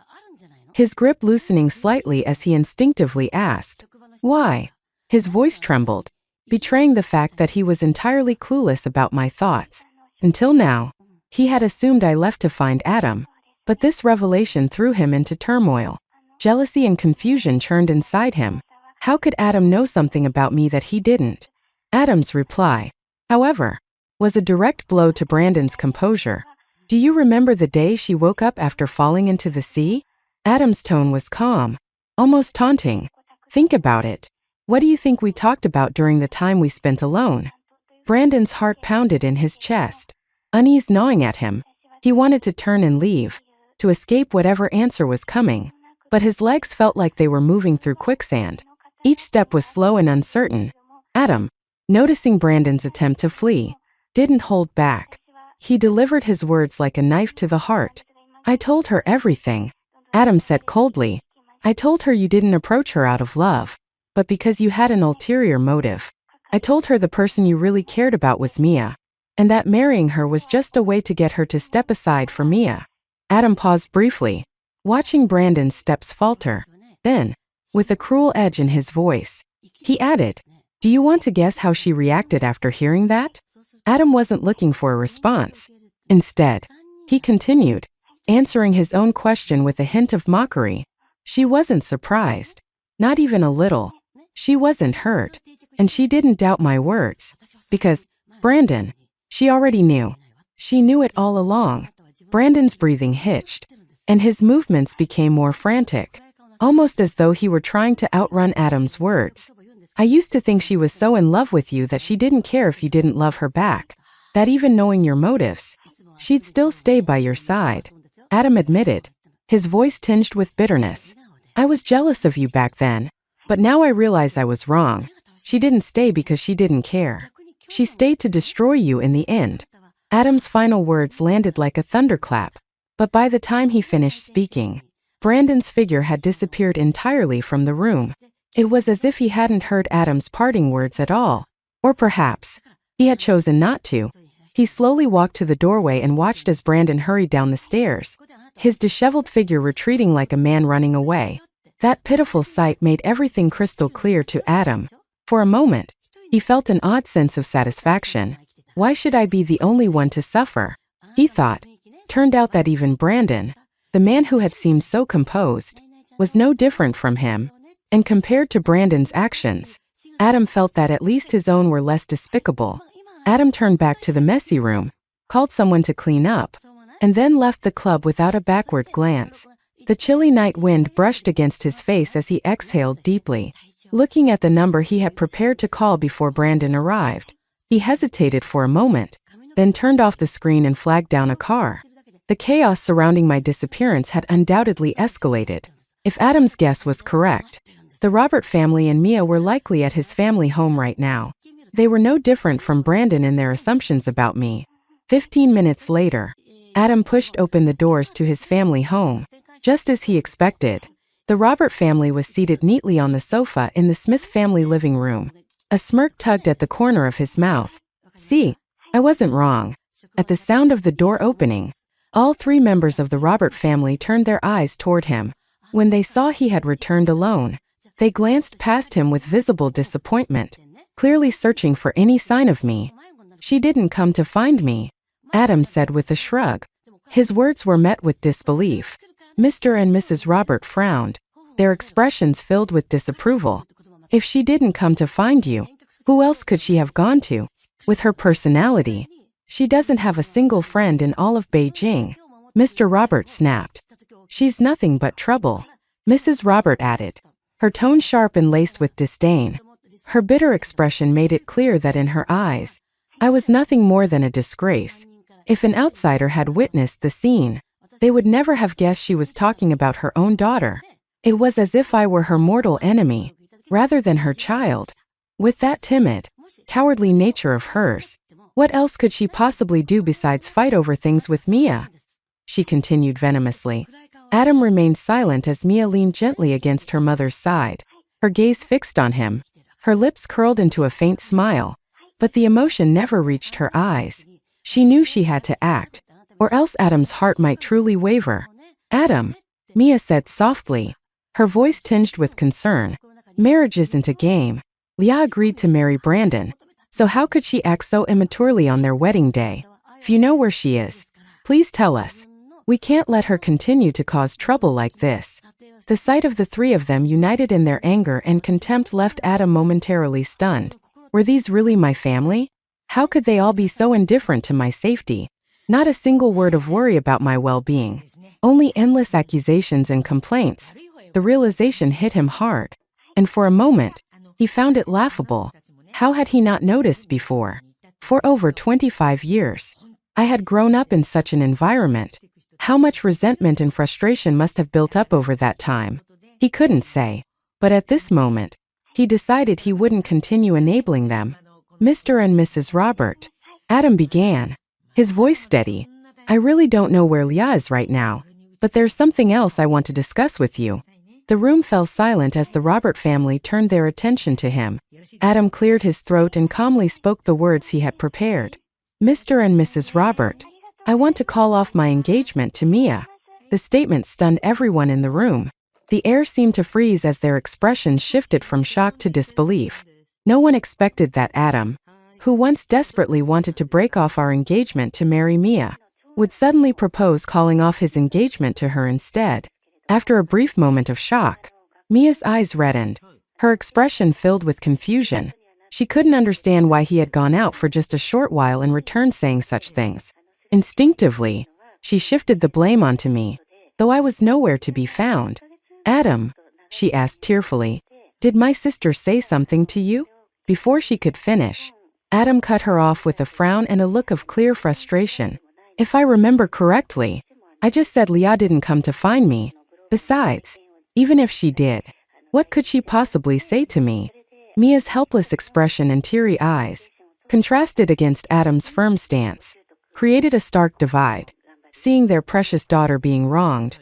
his grip loosening slightly as he instinctively asked, why? His voice trembled, betraying the fact that he was entirely clueless about my thoughts. Until now, he had assumed I left to find Adam, but this revelation threw him into turmoil. Jealousy and confusion churned inside him. How could Adam know something about me that he didn't? Adam's reply, however, was a direct blow to Brandon's composure. Do you remember the day she woke up after falling into the sea? Adam's tone was calm, almost taunting. Think about it. What do you think we talked about during the time we spent alone? Brandon's heart pounded in his chest, unease gnawing at him. He wanted to turn and leave, to escape whatever answer was coming, but his legs felt like they were moving through quicksand. Each step was slow and uncertain. Adam, noticing Brandon's attempt to flee, didn't hold back. He delivered his words like a knife to the heart. I told her everything. Adam said coldly. I told her you didn't approach her out of love, but because you had an ulterior motive. I told her the person you really cared about was Mia, and that marrying her was just a way to get her to step aside for Mia. Adam paused briefly, watching Brandon's steps falter. Then, with a cruel edge in his voice, he added, do you want to guess how she reacted after hearing that? Adam wasn't looking for a response. Instead, he continued, answering his own question with a hint of mockery. She wasn't surprised, not even a little. She wasn't hurt, and she didn't doubt my words. Because, Brandon, she already knew. She knew it all along. Brandon's breathing hitched, and his movements became more frantic, almost as though he were trying to outrun Adam's words. I used to think she was so in love with you that she didn't care if you didn't love her back, that even knowing your motives, she'd still stay by your side. Adam admitted, his voice tinged with bitterness. I was jealous of you back then, but now I realize I was wrong. She didn't stay because she didn't care. She stayed to destroy you in the end. Adam's final words landed like a thunderclap, but by the time he finished speaking, Brandon's figure had disappeared entirely from the room. It was as if he hadn't heard Adam's parting words at all. Or perhaps, he had chosen not to. He slowly walked to the doorway and watched as Brandon hurried down the stairs, his disheveled figure retreating like a man running away. That pitiful sight made everything crystal clear to Adam. For a moment, he felt an odd sense of satisfaction. Why should I be the only one to suffer? He thought. Turned out that even Brandon, the man who had seemed so composed, was no different from him. And compared to Brandon's actions, Adam felt that at least his own were less despicable. Adam turned back to the messy room, called someone to clean up, and then left the club without a backward glance. The chilly night wind brushed against his face as he exhaled deeply. Looking at the number he had prepared to call before Brandon arrived, he hesitated for a moment, then turned off the screen and flagged down a car. The chaos surrounding my disappearance had undoubtedly escalated. If Adam's guess was correct, the Robert family and Mia were likely at his family home right now. They were no different from Brandon in their assumptions about me. 15 minutes later, Adam pushed open the doors to his family home. Just as he expected, the Robert family was seated neatly on the sofa in the Smith family living room. A smirk tugged at the corner of his mouth. See, I wasn't wrong. At the sound of the door opening, all three members of the Robert family turned their eyes toward him. When they saw he had returned alone, they glanced past him with visible disappointment, clearly searching for any sign of me. She didn't come to find me, Adam said with a shrug. His words were met with disbelief. Mr. and Mrs. Robert frowned, their expressions filled with disapproval. If she didn't come to find you, who else could she have gone to? With her personality, she doesn't have a single friend in all of Beijing, Mr. Robert snapped. She's nothing but trouble, Mrs. Robert added, her tone sharp and laced with disdain. Her bitter expression made it clear that in her eyes, I was nothing more than a disgrace. If an outsider had witnessed the scene, they would never have guessed she was talking about her own daughter. It was as if I were her mortal enemy, rather than her child. With that timid, cowardly nature of hers, what else could she possibly do besides fight over things with Mia? She continued venomously. Adam remained silent as Mia leaned gently against her mother's side, her gaze fixed on him. Her lips curled into a faint smile, but the emotion never reached her eyes. She knew she had to act, or else Adam's heart might truly waver. Adam, Mia said softly, her voice tinged with concern. Marriage isn't a game. Leah agreed to marry Brandon, so how could she act so immaturely on their wedding day? If you know where she is, please tell us. We can't let her continue to cause trouble like this. The sight of the three of them united in their anger and contempt left Adam momentarily stunned. Were these really my family? How could they all be so indifferent to my safety? Not a single word of worry about my well-being. Only endless accusations and complaints. The realization hit him hard. And for a moment, he found it laughable. How had he not noticed before? For over 25 years, I had grown up in such an environment. How much resentment and frustration must have built up over that time? He couldn't say. But at this moment, he decided he wouldn't continue enabling them. Mr. and Mrs. Robert, Adam began, his voice steady. I really don't know where Leah is right now, but there's something else I want to discuss with you. The room fell silent as the Robert family turned their attention to him. Adam cleared his throat and calmly spoke the words he had prepared. Mr. and Mrs. Robert, I want to call off my engagement to Mia. The statement stunned everyone in the room. The air seemed to freeze as their expressions shifted from shock to disbelief. No one expected that Adam, who once desperately wanted to break off our engagement to marry Mia, would suddenly propose calling off his engagement to her instead. After a brief moment of shock, Mia's eyes reddened, her expression filled with confusion. She couldn't understand why he had gone out for just a short while and returned saying such things. Instinctively, she shifted the blame onto me, though I was nowhere to be found. Adam, she asked tearfully, did my sister say something to you? Before she could finish, Adam cut her off with a frown and a look of clear frustration. If I remember correctly, I just said Leah didn't come to find me. Besides, even if she did, what could she possibly say to me? Mia's helpless expression and teary eyes, contrasted against Adam's firm stance, created a stark divide. Seeing their precious daughter being wronged,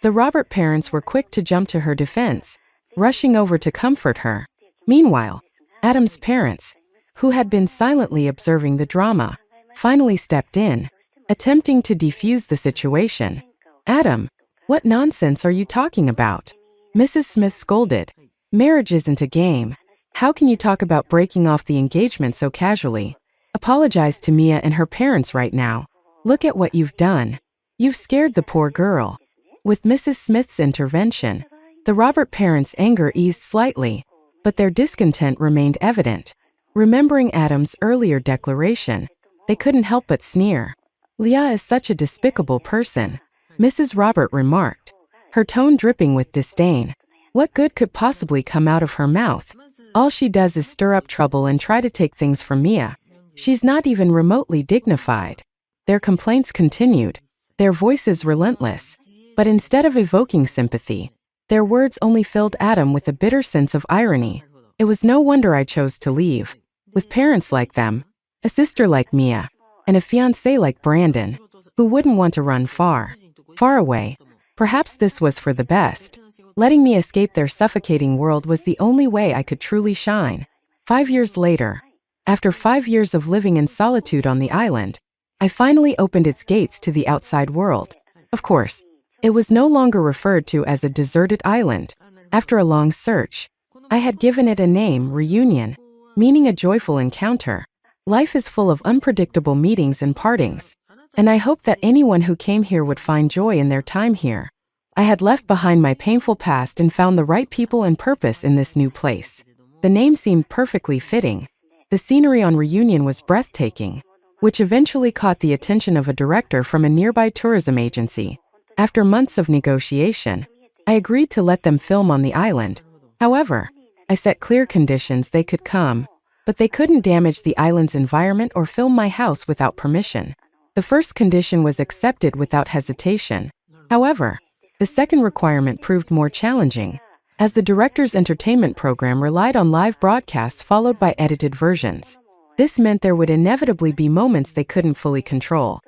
the Robert parents were quick to jump to her defense, rushing over to comfort her. Meanwhile, Adam's parents, who had been silently observing the drama, finally stepped in, attempting to defuse the situation. Adam, what nonsense are you talking about? Mrs. Smith scolded. Marriage isn't a game. How can you talk about breaking off the engagement so casually? Apologize to Mia and her parents right now. Look at what you've done. You've scared the poor girl. With Mrs. Smith's intervention, the Robert parents' anger eased slightly, but their discontent remained evident. Remembering Adam's earlier declaration, they couldn't help but sneer. Leah is such a despicable person, Mrs. Robert remarked, her tone dripping with disdain. What good could possibly come out of her mouth? All she does is stir up trouble and try to take things from Mia. She's not even remotely dignified. Their complaints continued, their voices relentless. But instead of evoking sympathy, their words only filled Adam with a bitter sense of irony. It was no wonder I chose to leave. With parents like them, a sister like Mia, and a fiancé like Brandon, who wouldn't want to run far away. Perhaps this was for the best. Letting me escape their suffocating world was the only way I could truly shine. 5 years later, after 5 years of living in solitude on the island, I finally opened its gates to the outside world. Of course, it was no longer referred to as a deserted island. After a long search, I had given it a name, Reunion, meaning a joyful encounter. Life is full of unpredictable meetings and partings, and I hoped that anyone who came here would find joy in their time here. I had left behind my painful past and found the right people and purpose in this new place. The name seemed perfectly fitting. The scenery on Reunion was breathtaking, which eventually caught the attention of a director from a nearby tourism agency. After months of negotiation, I agreed to let them film on the island. However, I set clear conditions: they could come, but they couldn't damage the island's environment or film my house without permission. The first condition was accepted without hesitation. However, the second requirement proved more challenging, as the director's entertainment program relied on live broadcasts followed by edited versions. This meant there would inevitably be moments they couldn't fully control.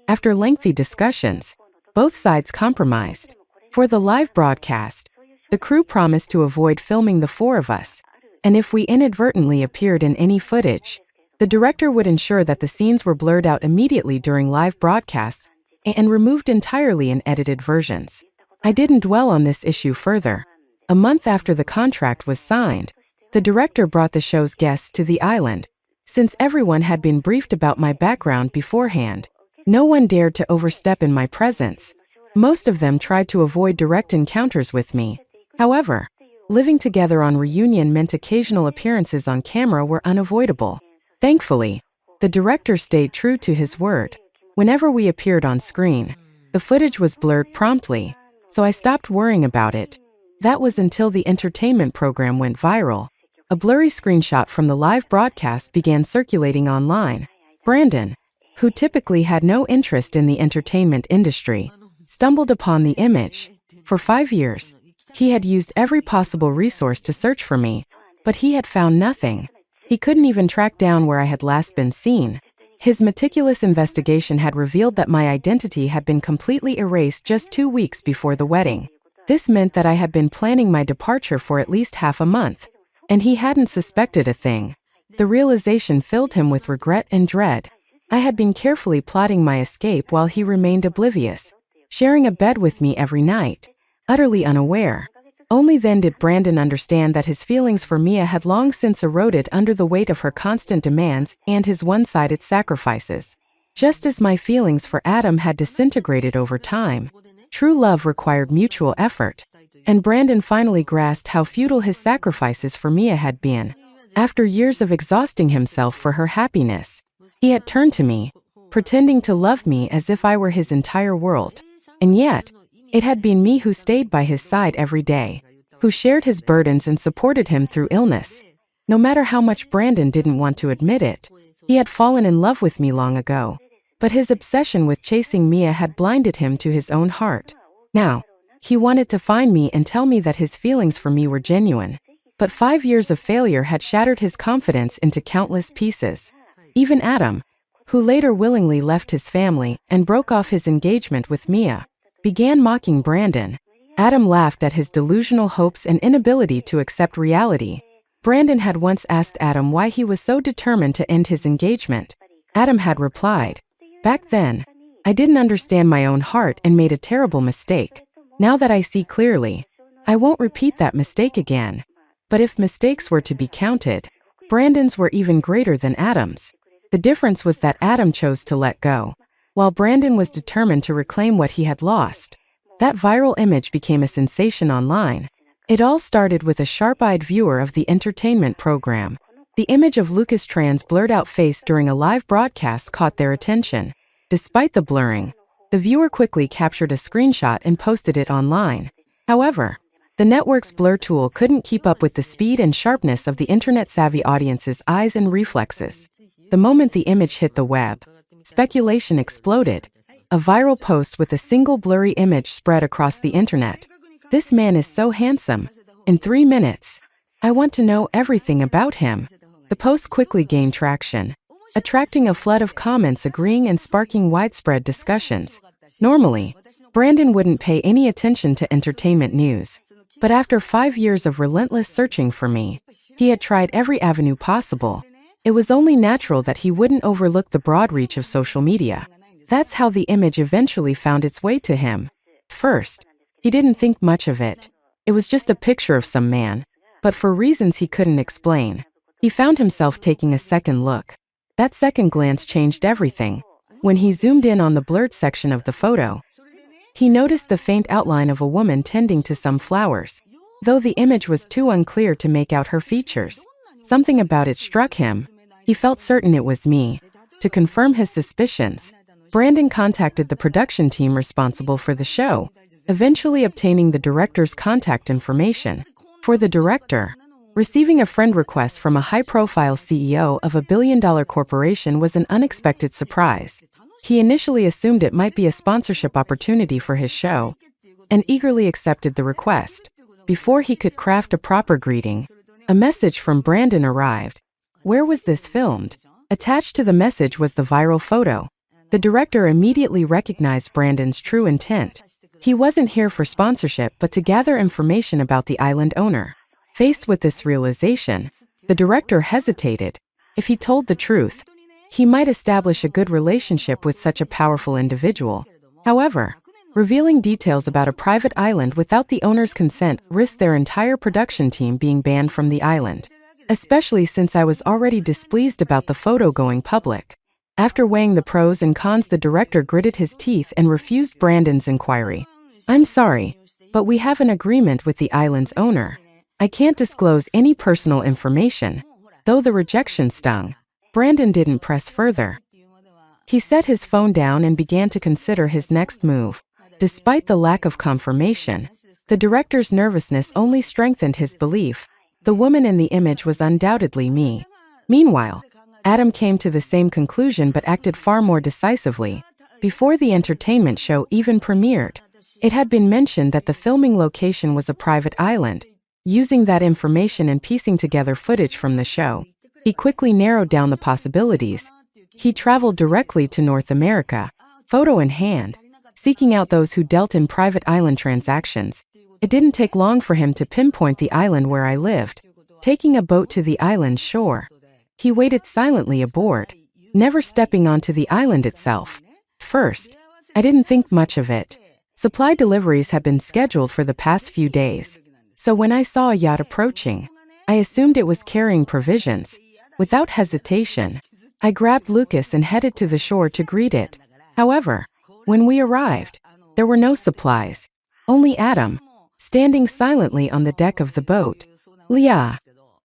After lengthy discussions, both sides compromised. For the live broadcast, the crew promised to avoid filming the four of us, and if we inadvertently appeared in any footage, the director would ensure that the scenes were blurred out immediately during live broadcasts and removed entirely in edited versions. I didn't dwell on this issue further. A month after the contract was signed, the director brought the show's guests to the island. Since everyone had been briefed about my background beforehand, no one dared to overstep in my presence. Most of them tried to avoid direct encounters with me. However, living together on Reunion meant occasional appearances on camera were unavoidable. Thankfully, the director stayed true to his word. Whenever we appeared on screen, the footage was blurred promptly, so I stopped worrying about it. That was until the entertainment program went viral. A blurry screenshot from the live broadcast began circulating online. Brandon, who typically had no interest in the entertainment industry, stumbled upon the image. For 5 years, he had used every possible resource to search for me, but he had found nothing. He couldn't even track down where I had last been seen. His meticulous investigation had revealed that my identity had been completely erased just 2 weeks before the wedding. This meant that I had been planning my departure for at least half a month, and he hadn't suspected a thing. The realization filled him with regret and dread. I had been carefully plotting my escape while he remained oblivious, sharing a bed with me every night, utterly unaware. Only then did Brandon understand that his feelings for Mia had long since eroded under the weight of her constant demands and his one-sided sacrifices. Just as my feelings for Adam had disintegrated over time, true love required mutual effort, and Brandon finally grasped how futile his sacrifices for Mia had been. After years of exhausting himself for her happiness, he had turned to me, pretending to love me as if I were his entire world. And yet, it had been me who stayed by his side every day, who shared his burdens and supported him through illness. No matter how much Brandon didn't want to admit it, he had fallen in love with me long ago. But his obsession with chasing Mia had blinded him to his own heart. Now, he wanted to find me and tell me that his feelings for me were genuine. But 5 years of failure had shattered his confidence into countless pieces. Even Adam, who later willingly left his family and broke off his engagement with Mia, began mocking Brandon. Adam laughed at his delusional hopes and inability to accept reality. Brandon had once asked Adam why he was so determined to end his engagement. Adam had replied, "Back then, I didn't understand my own heart and made a terrible mistake. Now that I see clearly, I won't repeat that mistake again." But if mistakes were to be counted, Brandon's were even greater than Adam's. The difference was that Adam chose to let go, while Brandon was determined to reclaim what he had lost. That viral image became a sensation online. It all started with a sharp-eyed viewer of the entertainment program. The image of Lucas Tran's blurred-out face during a live broadcast caught their attention. Despite the blurring, the viewer quickly captured a screenshot and posted it online. However, the network's blur tool couldn't keep up with the speed and sharpness of the internet-savvy audience's eyes and reflexes. The moment the image hit the web, speculation exploded. A viral post with a single blurry image spread across the internet. "This man is so handsome. In 3 minutes. I want to know everything about him." The post quickly gained traction, attracting a flood of comments agreeing and sparking widespread discussions. Normally, Brandon wouldn't pay any attention to entertainment news. But after 5 years of relentless searching for me, he had tried every avenue possible. It was only natural that he wouldn't overlook the broad reach of social media. That's how the image eventually found its way to him. First, he didn't think much of it. It was just a picture of some man. But for reasons he couldn't explain, he found himself taking a second look. That second glance changed everything. When he zoomed in on the blurred section of the photo, he noticed the faint outline of a woman tending to some flowers. Though the image was too unclear to make out her features, something about it struck him. He felt certain it was me. To confirm his suspicions, Brandon contacted the production team responsible for the show, eventually obtaining the director's contact information. For the director, receiving a friend request from a high-profile CEO of a billion-dollar corporation was an unexpected surprise. He initially assumed it might be a sponsorship opportunity for his show, and eagerly accepted the request. Before he could craft a proper greeting, a message from Brandon arrived. Where was this filmed? Attached to the message was the viral photo. The director immediately recognized Brandon's true intent. He wasn't here for sponsorship but to gather information about the island owner. Faced with this realization, the director hesitated. If he told the truth, he might establish a good relationship with such a powerful individual. However, revealing details about a private island without the owner's consent risked their entire production team being banned from the island. Especially since I was already displeased about the photo going public. After weighing the pros and cons, the director gritted his teeth and refused Brandon's inquiry. I'm sorry, but we have an agreement with the island's owner. I can't disclose any personal information. Though the rejection stung, Brandon didn't press further. He set his phone down and began to consider his next move. Despite the lack of confirmation, the director's nervousness only strengthened his belief. The woman in the image was undoubtedly me. Meanwhile, Adam came to the same conclusion but acted far more decisively. Before the entertainment show even premiered, it had been mentioned that the filming location was a private island. Using that information and piecing together footage from the show, he quickly narrowed down the possibilities. He traveled directly to North America, photo in hand, seeking out those who dealt in private island transactions. It didn't take long for him to pinpoint the island where I lived. Taking a boat to the island's shore, he waited silently aboard, never stepping onto the island itself. First, I didn't think much of it. Supply deliveries had been scheduled for the past few days. So when I saw a yacht approaching, I assumed it was carrying provisions. Without hesitation, I grabbed Lucas and headed to the shore to greet it. However, when we arrived, there were no supplies. Only Adam, standing silently on the deck of the boat. Leah,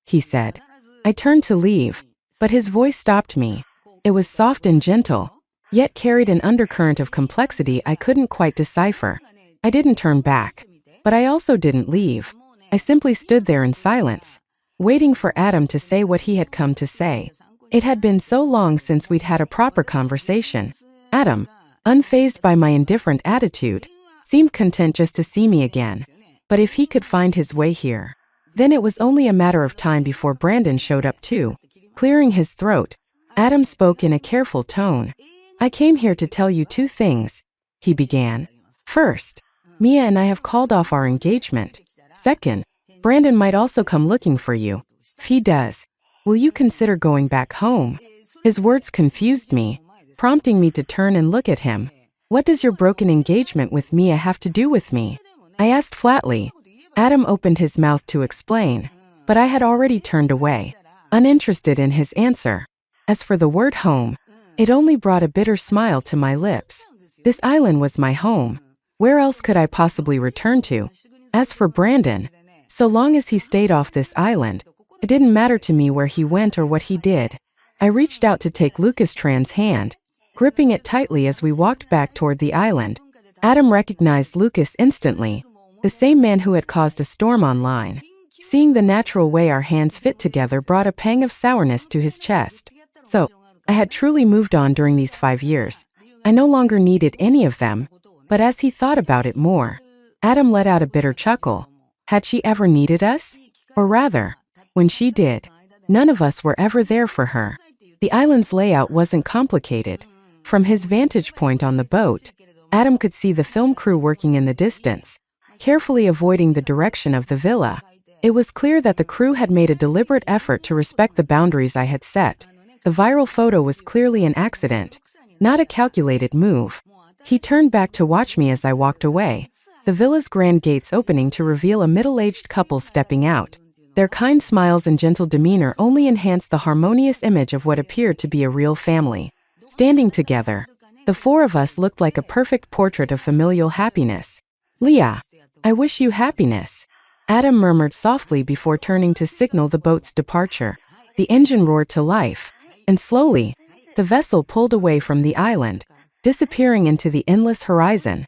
he said. I turned to leave, but his voice stopped me. It was soft and gentle, yet carried an undercurrent of complexity I couldn't quite decipher. I didn't turn back, but I also didn't leave. I simply stood there in silence, waiting for Adam to say what he had come to say. It had been so long since we'd had a proper conversation. Adam, unfazed by my indifferent attitude, seemed content just to see me again. But if he could find his way here, then it was only a matter of time before Brandon showed up too. Clearing his throat, Adam spoke in a careful tone. I came here to tell you 2 things, he began. First, Mia and I have called off our engagement. Second, Brandon might also come looking for you. If he does, will you consider going back home? His words confused me, prompting me to turn and look at him. What does your broken engagement with Mia have to do with me? I asked flatly. Adam opened his mouth to explain, but I had already turned away, uninterested in his answer. As for the word home, it only brought a bitter smile to my lips. This island was my home. Where else could I possibly return to? As for Brandon, so long as he stayed off this island, it didn't matter to me where he went or what he did. I reached out to take Lucas Tran's hand, gripping it tightly as we walked back toward the island. Adam recognized Lucas instantly, the same man who had caused a storm online. Seeing the natural way our hands fit together brought a pang of sourness to his chest. So, I had truly moved on during these 5 years. I no longer needed any of them, but as he thought about it more, Adam let out a bitter chuckle. Had she ever needed us? Or rather, when she did, none of us were ever there for her. The island's layout wasn't complicated. From his vantage point on the boat, Adam could see the film crew working in the distance. carefully avoiding the direction of the villa. It was clear that the crew had made a deliberate effort to respect the boundaries I had set. The viral photo was clearly an accident, not a calculated move. He turned back to watch me as I walked away, the villa's grand gates opening to reveal a middle-aged couple stepping out. Their kind smiles and gentle demeanor only enhanced the harmonious image of what appeared to be a real family. Standing together, the four of us looked like a perfect portrait of familial happiness. "Leah, I wish you happiness," Adam murmured softly before turning to signal the boat's departure. The engine roared to life, and slowly, the vessel pulled away from the island, disappearing into the endless horizon.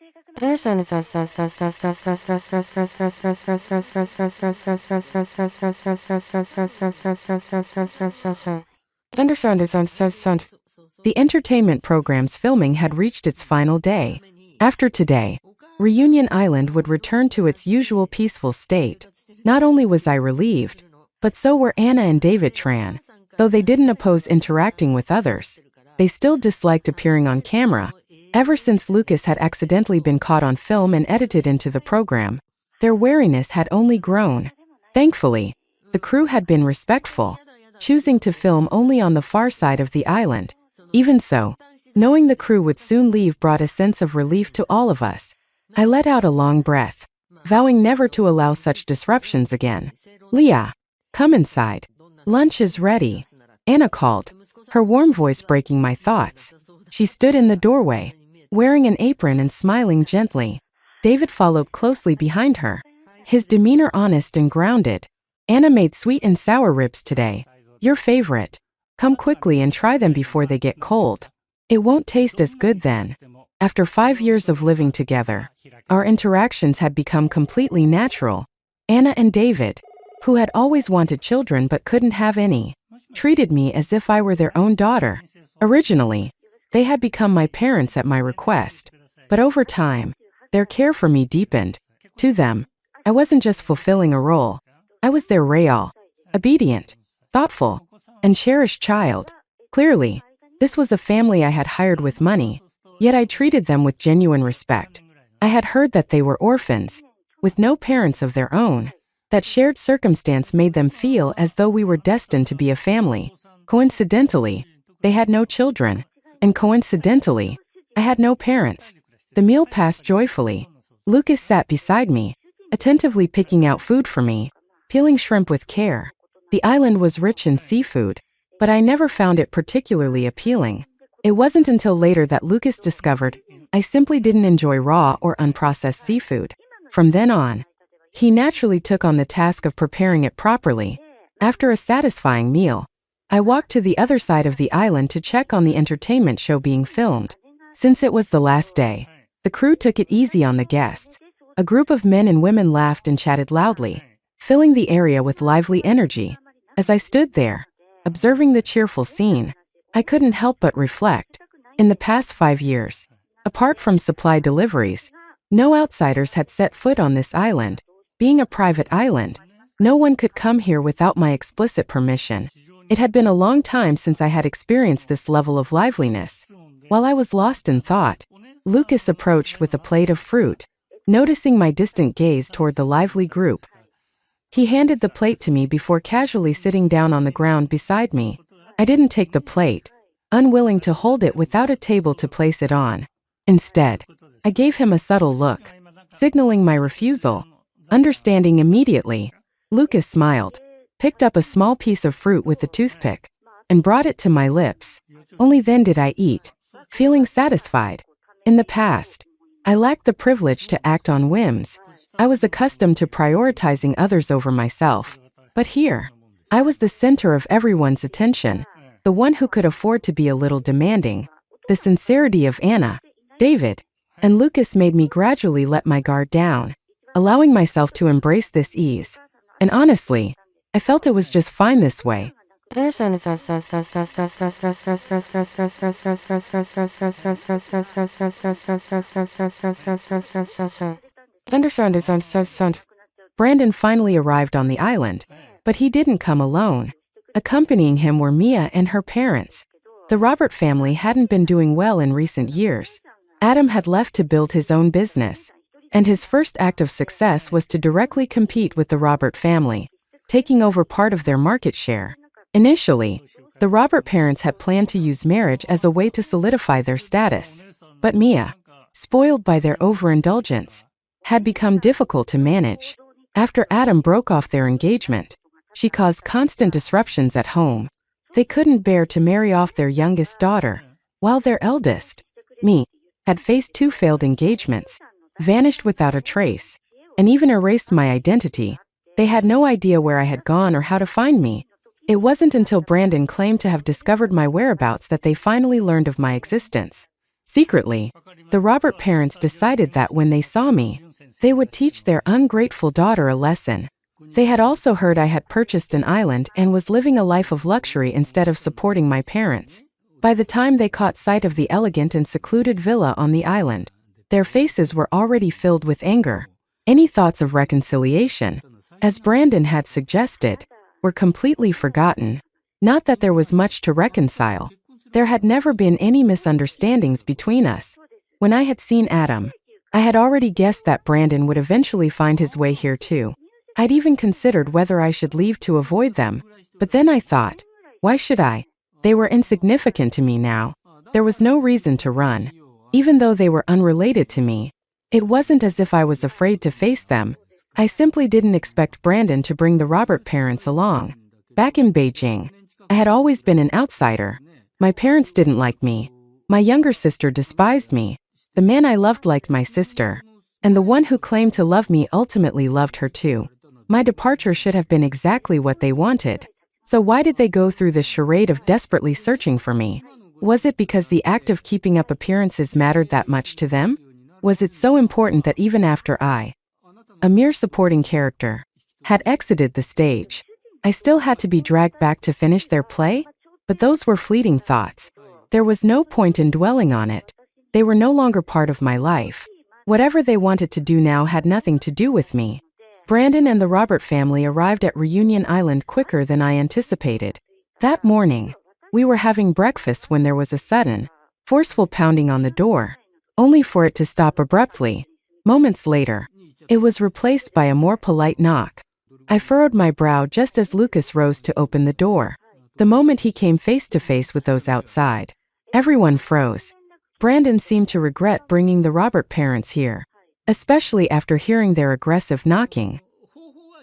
The entertainment program's filming had reached its final day. After today, Reunion Island would return to its usual peaceful state. Not only was I relieved, but so were Anna and David Tran. Though they didn't oppose interacting with others, they still disliked appearing on camera. Ever since Lucas had accidentally been caught on film and edited into the program, their wariness had only grown. Thankfully, the crew had been respectful, choosing to film only on the far side of the island. Even so, knowing the crew would soon leave brought a sense of relief to all of us. I let out a long breath, vowing never to allow such disruptions again. "Leah, come inside. Lunch is ready," Anna called, her warm voice breaking my thoughts. She stood in the doorway, wearing an apron and smiling gently. David followed closely behind her, his demeanor honest and grounded. "Anna made sweet and sour ribs today. Your favorite. Come quickly and try them before they get cold. It won't taste as good then." After 5 years of living together, our interactions had become completely natural. Anna and David, who had always wanted children but couldn't have any, treated me as if I were their own daughter. Originally, they had become my parents at my request, but over time, their care for me deepened. To them, I wasn't just fulfilling a role, I was their real, obedient, thoughtful, and cherished child. Clearly, this was a family I had hired with money, yet I treated them with genuine respect. I had heard that they were orphans, with no parents of their own. That shared circumstance made them feel as though we were destined to be a family. Coincidentally, they had no children, and coincidentally, I had no parents. The meal passed joyfully. Lucas sat beside me, attentively picking out food for me, peeling shrimp with care. The island was rich in seafood, but I never found it particularly appealing. It wasn't until later that Lucas discovered I simply didn't enjoy raw or unprocessed seafood. From then on, he naturally took on the task of preparing it properly. After a satisfying meal, I walked to the other side of the island to check on the entertainment show being filmed. Since it was the last day, the crew took it easy on the guests. A group of men and women laughed and chatted loudly, filling the area with lively energy. As I stood there, observing the cheerful scene, I couldn't help but reflect. In the past 5 years, apart from supply deliveries, no outsiders had set foot on this island. Being a private island, no one could come here without my explicit permission. It had been a long time since I had experienced this level of liveliness. While I was lost in thought, Lucas approached with a plate of fruit, noticing my distant gaze toward the lively group. He handed the plate to me before casually sitting down on the ground beside me. I didn't take the plate, unwilling to hold it without a table to place it on. Instead, I gave him a subtle look, signaling my refusal. Understanding immediately, Lucas smiled, picked up a small piece of fruit with a toothpick, and brought it to my lips. Only then did I eat, feeling satisfied. In the past, I lacked the privilege to act on whims. I was accustomed to prioritizing others over myself. But here, I was the center of everyone's attention, the one who could afford to be a little demanding. The sincerity of Anna, David, and Lucas made me gradually let my guard down, allowing myself to embrace this ease. And honestly, I felt it was just fine this way. Brandon finally arrived on the island, but he didn't come alone. Accompanying him were Mia and her parents. The Robert family hadn't been doing well in recent years. Adam had left to build his own business, And his first act of success was to directly compete with the Robert family, taking over part of their market share. Initially, the Robert parents had planned to use marriage as a way to solidify their status. But Mia, spoiled by their overindulgence, had become difficult to manage. After Adam broke off their engagement, she caused constant disruptions at home. They couldn't bear to marry off their youngest daughter, while their eldest, me, had faced 2 failed engagements, vanished without a trace, and even erased my identity. They had no idea where I had gone or how to find me. It wasn't until Brandon claimed to have discovered my whereabouts that they finally learned of my existence. Secretly, the Robert parents decided that when they saw me, they would teach their ungrateful daughter a lesson. They had also heard I had purchased an island and was living a life of luxury instead of supporting my parents. By the time they caught sight of the elegant and secluded villa on the island, their faces were already filled with anger. Any thoughts of reconciliation, as Brandon had suggested, were completely forgotten. Not that there was much to reconcile. There had never been any misunderstandings between us. When I had seen Adam, I had already guessed that Brandon would eventually find his way here too. I'd even considered whether I should leave to avoid them, but then I thought, why should I? They were insignificant to me now. There was no reason to run. Even though they were unrelated to me, it wasn't as if I was afraid to face them. I simply didn't expect Brandon to bring the Robert parents along. Back in Beijing, I had always been an outsider. My parents didn't like me. My younger sister despised me. The man I loved liked my sister. And the one who claimed to love me ultimately loved her too. My departure should have been exactly what they wanted. So why did they go through this charade of desperately searching for me? Was it because the act of keeping up appearances mattered that much to them? Was it so important that even after I, a mere supporting character, had exited the stage, I still had to be dragged back to finish their play? But those were fleeting thoughts. There was no point in dwelling on it. They were no longer part of my life. Whatever they wanted to do now had nothing to do with me. Brandon and the Robert family arrived at Reunion Island quicker than I anticipated. That morning, we were having breakfast when there was a sudden, forceful pounding on the door, only for it to stop abruptly. Moments later, it was replaced by a more polite knock. I furrowed my brow just as Lucas rose to open the door. The moment he came face to face with those outside, everyone froze. Brandon seemed to regret bringing the Robert parents here, especially after hearing their aggressive knocking.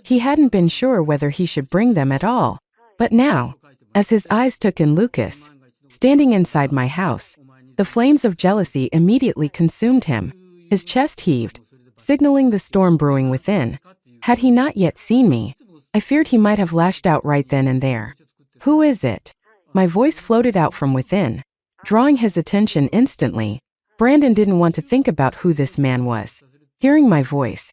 He hadn't been sure whether he should bring them at all. But now, as his eyes took in Lucas, standing inside my house, the flames of jealousy immediately consumed him. His chest heaved, signaling the storm brewing within. Had he not yet seen me, I feared he might have lashed out right then and there. Who is it? My voice floated out from within, drawing his attention instantly. Brandon didn't want to think about who this man was. Hearing my voice,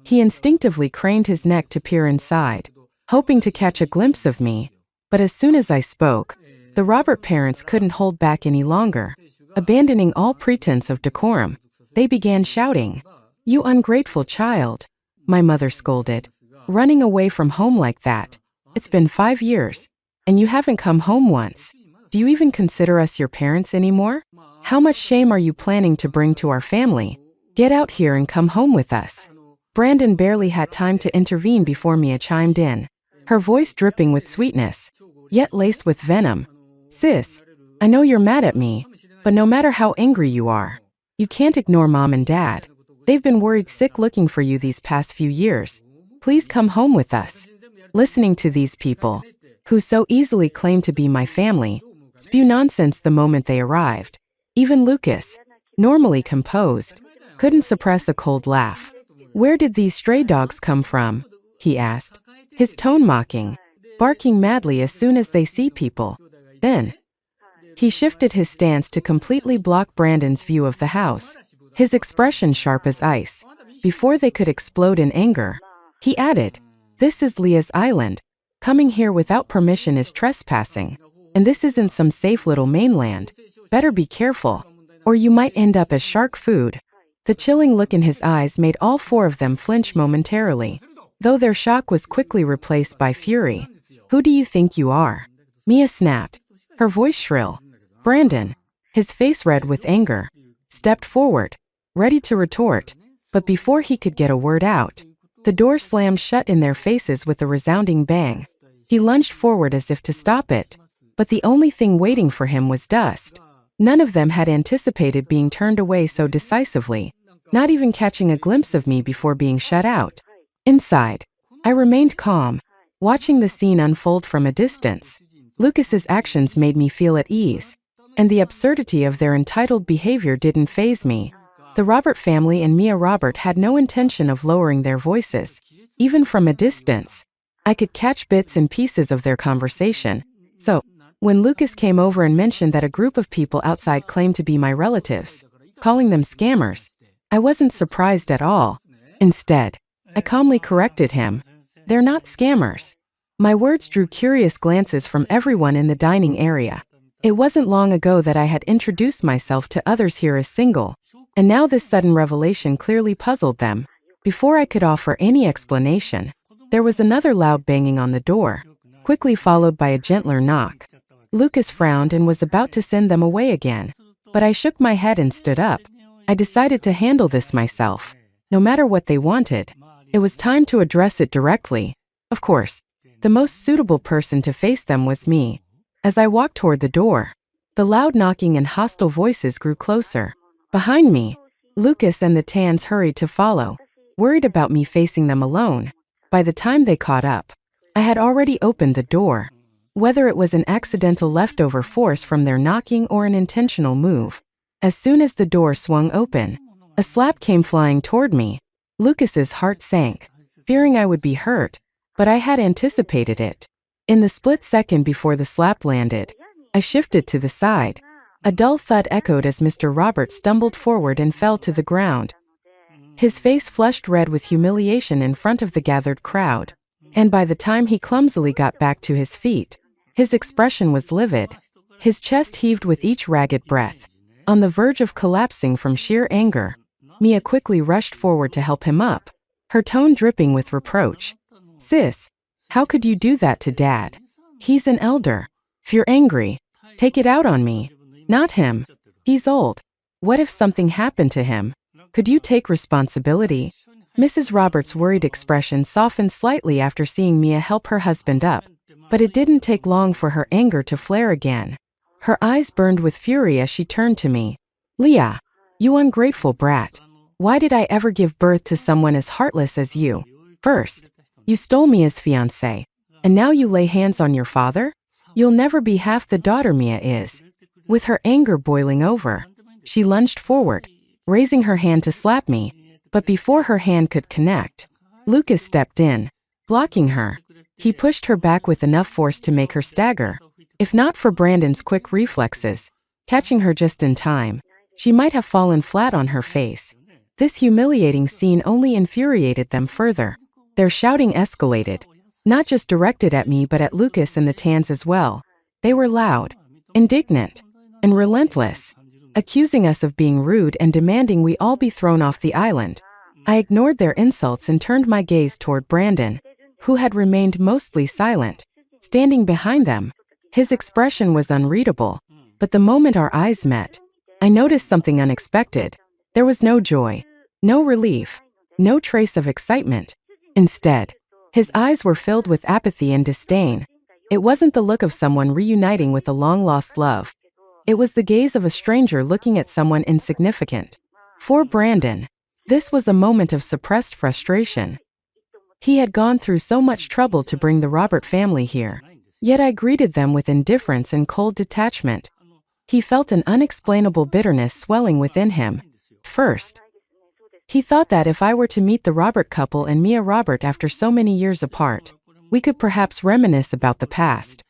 he instinctively craned his neck to peer inside, hoping to catch a glimpse of me. But as soon as I spoke, the Robert parents couldn't hold back any longer. Abandoning all pretense of decorum, they began shouting, "You ungrateful child," my mother scolded. "Running away from home like that. It's been 5 years, and you haven't come home once. Do you even consider us your parents anymore? How much shame are you planning to bring to our family? Get out here and come home with us." Brandon barely had time to intervene before Mia chimed in, her voice dripping with sweetness, yet laced with venom. "Sis, I know you're mad at me, but no matter how angry you are, you can't ignore Mom and Dad. They've been worried sick looking for you these past few years. Please come home with us." Listening to these people, who so easily claimed to be my family, spew nonsense the moment they arrived. Even Lucas, normally composed, couldn't suppress a cold laugh. "Where did these stray dogs come from?" he asked, his tone mocking, barking madly as soon as they see people. Then, he shifted his stance to completely block Brandon's view of the house, his expression sharp as ice. Before they could explode in anger, he added, "This is Leah's island. Coming here without permission is trespassing. And this isn't some safe little mainland. Better be careful, or you might end up as shark food." The chilling look in his eyes made all 4 of them flinch momentarily, though their shock was quickly replaced by fury. "Who do you think you are?" Mia snapped, her voice shrill. Brandon, his face red with anger, stepped forward, ready to retort. But before he could get a word out, the door slammed shut in their faces with a resounding bang. He lunged forward as if to stop it, but the only thing waiting for him was dust. None of them had anticipated being turned away so decisively, not even catching a glimpse of me before being shut out. Inside, I remained calm, watching the scene unfold from a distance. Lucas's actions made me feel at ease, and the absurdity of their entitled behavior didn't faze me. The Robert family and Mia Robert had no intention of lowering their voices. Even from a distance, I could catch bits and pieces of their conversation. So, when Lucas came over and mentioned that a group of people outside claimed to be my relatives, calling them scammers, I wasn't surprised at all. Instead, I calmly corrected him. They're not scammers. My words drew curious glances from everyone in the dining area. It wasn't long ago that I had introduced myself to others here as single, and now this sudden revelation clearly puzzled them. Before I could offer any explanation, there was another loud banging on the door, quickly followed by a gentler knock. Lucas frowned and was about to send them away again, but I shook my head and stood up. I decided to handle this myself. No matter what they wanted, it was time to address it directly. Of course, the most suitable person to face them was me. As I walked toward the door, the loud knocking and hostile voices grew closer. Behind me, Lucas and the Tans hurried to follow, worried about me facing them alone. By the time they caught up, I had already opened the door. Whether it was an accidental leftover force from their knocking or an intentional move, as soon as the door swung open, a slap came flying toward me. Lucas's heart sank, fearing I would be hurt, but I had anticipated it. In the split second before the slap landed, I shifted to the side. A dull thud echoed as Mr. Robert stumbled forward and fell to the ground. His face flushed red with humiliation in front of the gathered crowd, and by the time he clumsily got back to his feet, his expression was livid. His chest heaved with each ragged breath. On the verge of collapsing from sheer anger, Mia quickly rushed forward to help him up, her tone dripping with reproach. "Sis, how could you do that to Dad? He's an elder. If you're angry, take it out on me, not him. He's old. What if something happened to him? Could you take responsibility?" Mrs. Roberts' worried expression softened slightly after seeing Mia help her husband up, but it didn't take long for her anger to flare again. Her eyes burned with fury as she turned to me. "Leah, you ungrateful brat. Why did I ever give birth to someone as heartless as you? First, you stole me as fiancé, and now you lay hands on your father? You'll never be half the daughter Mia is." With her anger boiling over, she lunged forward, raising her hand to slap me, but before her hand could connect, Lucas stepped in, blocking her. He pushed her back with enough force to make her stagger. If not for Brandon's quick reflexes, catching her just in time, she might have fallen flat on her face. This humiliating scene only infuriated them further. Their shouting escalated, not just directed at me but at Lucas and the Tans as well. They were loud, indignant, and relentless, accusing us of being rude and demanding we all be thrown off the island. I ignored their insults and turned my gaze toward Brandon, who had remained mostly silent, standing behind them. His expression was unreadable, but the moment our eyes met, I noticed something unexpected. There was no joy, no relief, no trace of excitement. Instead, his eyes were filled with apathy and disdain. It wasn't the look of someone reuniting with a long-lost love. It was the gaze of a stranger looking at someone insignificant. For Brandon, this was a moment of suppressed frustration. He had gone through so much trouble to bring the Robert family here, yet I greeted them with indifference and cold detachment. He felt an unexplainable bitterness swelling within him. First, he thought that if I were to meet the Robert couple and Mia Robert after so many years apart, we could perhaps reminisce about the past.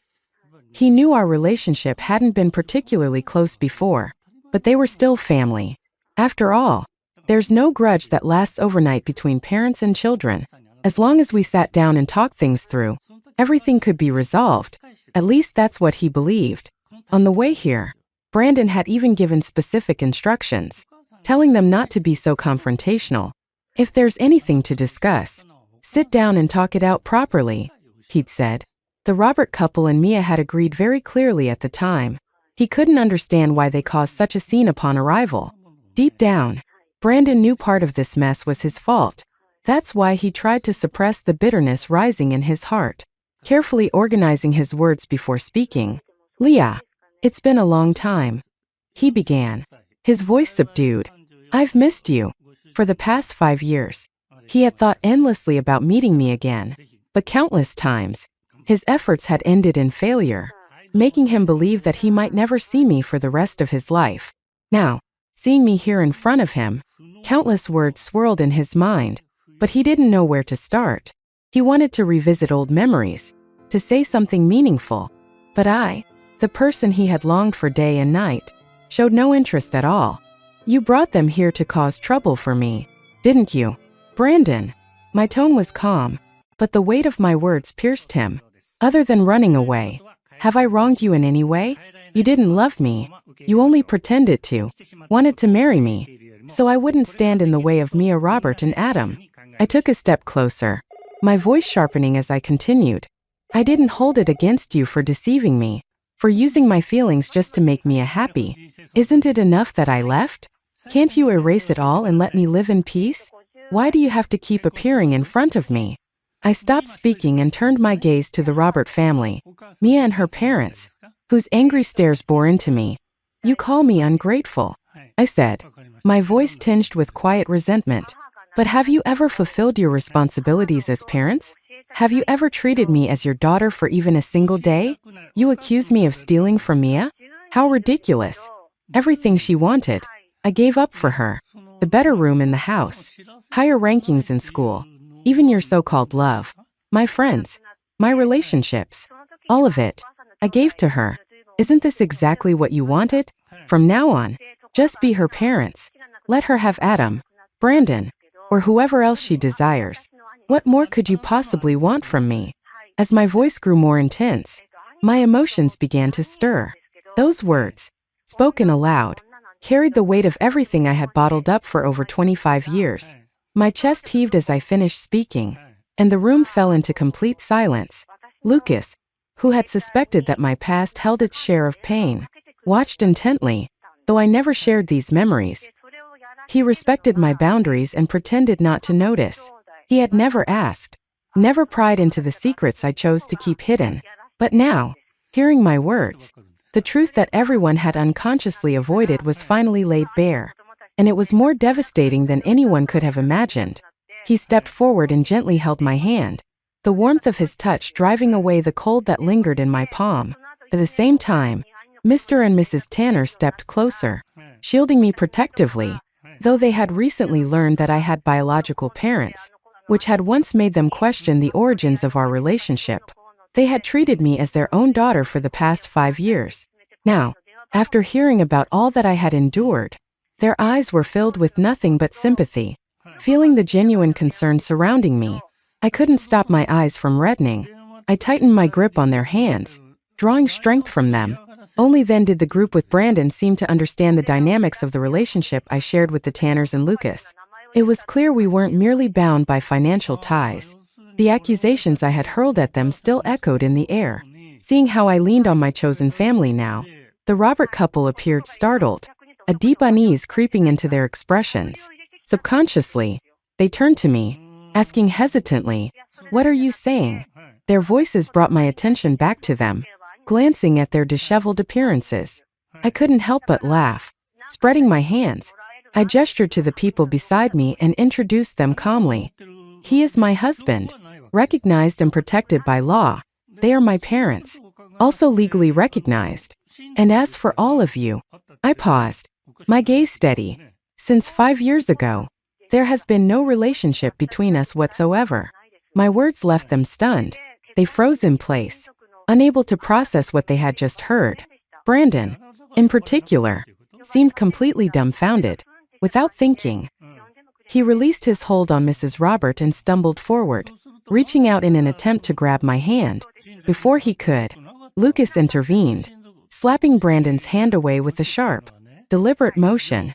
He knew our relationship hadn't been particularly close before, but they were still family. After all, there's no grudge that lasts overnight between parents and children. As long as we sat down and talked things through, everything could be resolved. At least that's what he believed. On the way here, Brandon had even given specific instructions, telling them not to be so confrontational. If there's anything to discuss, sit down and talk it out properly, he'd said. The Robert couple and Mia had agreed very clearly at the time. He couldn't understand why they caused such a scene upon arrival. Deep down, Brandon knew part of this mess was his fault. That's why he tried to suppress the bitterness rising in his heart. Carefully organizing his words before speaking, "Leah, it's been a long time," he began, his voice subdued. "I've missed you. For the past 5 years." He had thought endlessly about meeting me again, but countless times, his efforts had ended in failure, making him believe that he might never see me for the rest of his life. Now, seeing me here in front of him, countless words swirled in his mind, but he didn't know where to start. He wanted to revisit old memories, to say something meaningful, but I, the person he had longed for day and night, showed no interest at all. "You brought them here to cause trouble for me, didn't you, Brandon?" My tone was calm, but the weight of my words pierced him. "Other than running away, have I wronged you in any way? You didn't love me. You only pretended to, wanted to marry me, so I wouldn't stand in the way of Mia, Robert, and Adam." I took a step closer, my voice sharpening as I continued. "I didn't hold it against you for deceiving me, for using my feelings just to make Mia happy. Isn't it enough that I left? Can't you erase it all and let me live in peace? Why do you have to keep appearing in front of me?" I stopped speaking and turned my gaze to the Robert family, Mia and her parents, whose angry stares bore into me. "You call me ungrateful," I said, my voice tinged with quiet resentment. "But have you ever fulfilled your responsibilities as parents? Have you ever treated me as your daughter for even a single day? You accuse me of stealing from Mia? How ridiculous. Everything she wanted, I gave up for her. The better room in the house, higher rankings in school, even your so-called love, my friends, my relationships, all of it, I gave to her. Isn't this exactly what you wanted? From now on, just be her parents. Let her have Adam, Brandon, or whoever else she desires. What more could you possibly want from me?" As my voice grew more intense, my emotions began to stir. Those words, spoken aloud, carried the weight of everything I had bottled up for over 25 years. My chest heaved as I finished speaking, and the room fell into complete silence. Lucas, who had suspected that my past held its share of pain, watched intently, though I never shared these memories. He respected my boundaries and pretended not to notice. He had never asked, never pried into the secrets I chose to keep hidden. But now, hearing my words, the truth that everyone had unconsciously avoided was finally laid bare, and it was more devastating than anyone could have imagined. He stepped forward and gently held my hand, the warmth of his touch driving away the cold that lingered in my palm. At the same time, Mr. and Mrs. Tanner stepped closer, shielding me protectively, though they had recently learned that I had biological parents, which had once made them question the origins of our relationship. They had treated me as their own daughter for the past 5 years. Now, after hearing about all that I had endured, their eyes were filled with nothing but sympathy. Feeling the genuine concern surrounding me, I couldn't stop my eyes from reddening. I tightened my grip on their hands, drawing strength from them. Only then did the group with Brandon seem to understand the dynamics of the relationship I shared with the Tanners and Lucas. It was clear we weren't merely bound by financial ties. The accusations I had hurled at them still echoed in the air. Seeing how I leaned on my chosen family now, the Robert couple appeared startled, a deep unease creeping into their expressions. Subconsciously, they turned to me, asking hesitantly, "What are you saying?" Their voices brought my attention back to them, glancing at their disheveled appearances. I couldn't help but laugh. Spreading my hands, I gestured to the people beside me and introduced them calmly. "He is my husband, recognized and protected by law. They are my parents, also legally recognized. And as for all of you," I paused, my gaze steady. "Since 5 years ago, there has been no relationship between us whatsoever." My words left them stunned. They froze in place, unable to process what they had just heard. Brandon, in particular, seemed completely dumbfounded. Without thinking, he released his hold on Mrs. Robert and stumbled forward, reaching out in an attempt to grab my hand. Before he could, Lucas intervened, slapping Brandon's hand away with a sharp, deliberate motion.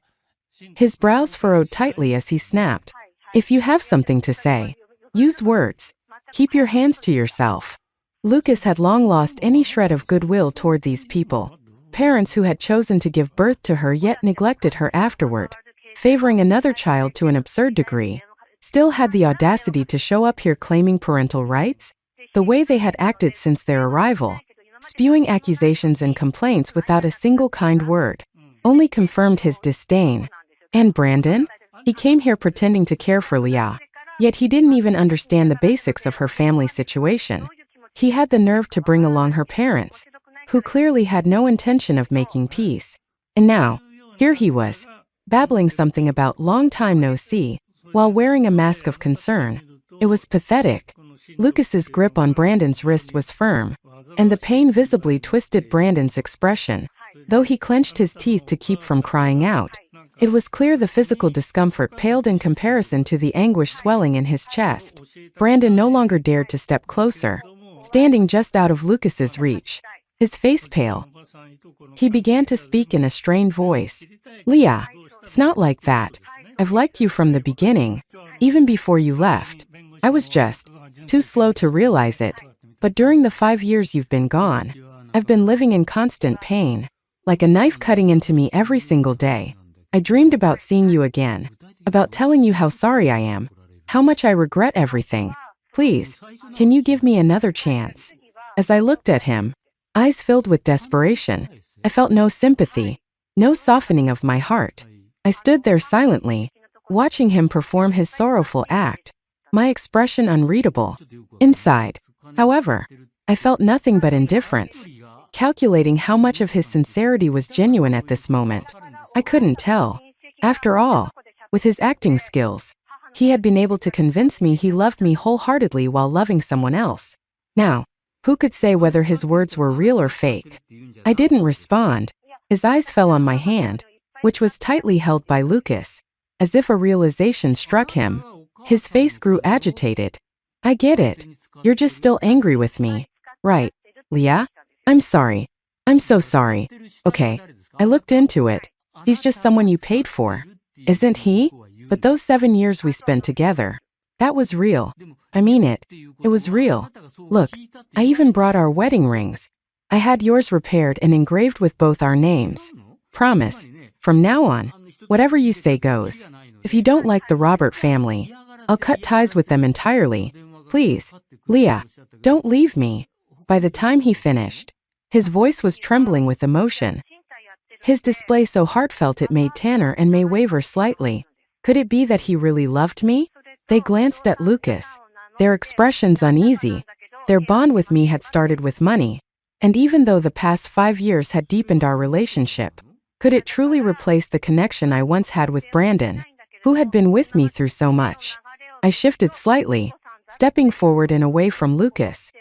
His brows furrowed tightly as he snapped, "If you have something to say, use words. Keep your hands to yourself." Lucas had long lost any shred of goodwill toward these people, parents who had chosen to give birth to her yet neglected her afterward. favoring another child to an absurd degree, still had the audacity to show up here claiming parental rights? The way they had acted since their arrival, spewing accusations and complaints without a single kind word, only confirmed his disdain. And Brandon? He came here pretending to care for Leah, yet he didn't even understand the basics of her family situation. He had the nerve to bring along her parents, who clearly had no intention of making peace. And now, here he was, babbling something about long time no see, while wearing a mask of concern. It was pathetic. Lucas's grip on Brandon's wrist was firm, and the pain visibly twisted Brandon's expression, though he clenched his teeth to keep from crying out. It was clear the physical discomfort paled in comparison to the anguish swelling in his chest. Brandon no longer dared to step closer, standing just out of Lucas's reach, his face pale. He began to speak in a strained voice. "Leah, it's not like that. I've liked you from the beginning, even before you left. I was just too slow to realize it. But during the 5 years you've been gone, I've been living in constant pain, like a knife cutting into me every single day. I dreamed about seeing you again, about telling you how sorry I am, how much I regret everything. Please, can you give me another chance?" As I looked at him, eyes filled with desperation, I felt no sympathy, no softening of my heart. I stood there silently, watching him perform his sorrowful act, my expression unreadable. Inside, however, I felt nothing but indifference, calculating how much of his sincerity was genuine at this moment. I couldn't tell. After all, with his acting skills, he had been able to convince me he loved me wholeheartedly while loving someone else. Now, who could say whether his words were real or fake? I didn't respond. His eyes fell on my hand, which was tightly held by Lucas, as if a realization struck him. His face grew agitated. "I get it. You're just still angry with me. Right, Leah? I'm sorry. I'm so sorry. Okay, I looked into it. He's just someone you paid for. Isn't he? But those 7 years we spent together, that was real. I mean it. It was real. Look, I even brought our wedding rings. I had yours repaired and engraved with both our names. Promise, from now on, whatever you say goes. If you don't like the Robert family, I'll cut ties with them entirely. Please, Leah, don't leave me." By the time he finished, his voice was trembling with emotion. His display so heartfelt it made Tanner and May waver slightly. Could it be that he really loved me? They glanced at Lucas, their expressions uneasy. Their bond with me had started with money, and even though the past 5 years had deepened our relationship, could it truly replace the connection I once had with Brandon, who had been with me through so much? I shifted slightly, stepping forward and away from Lucas.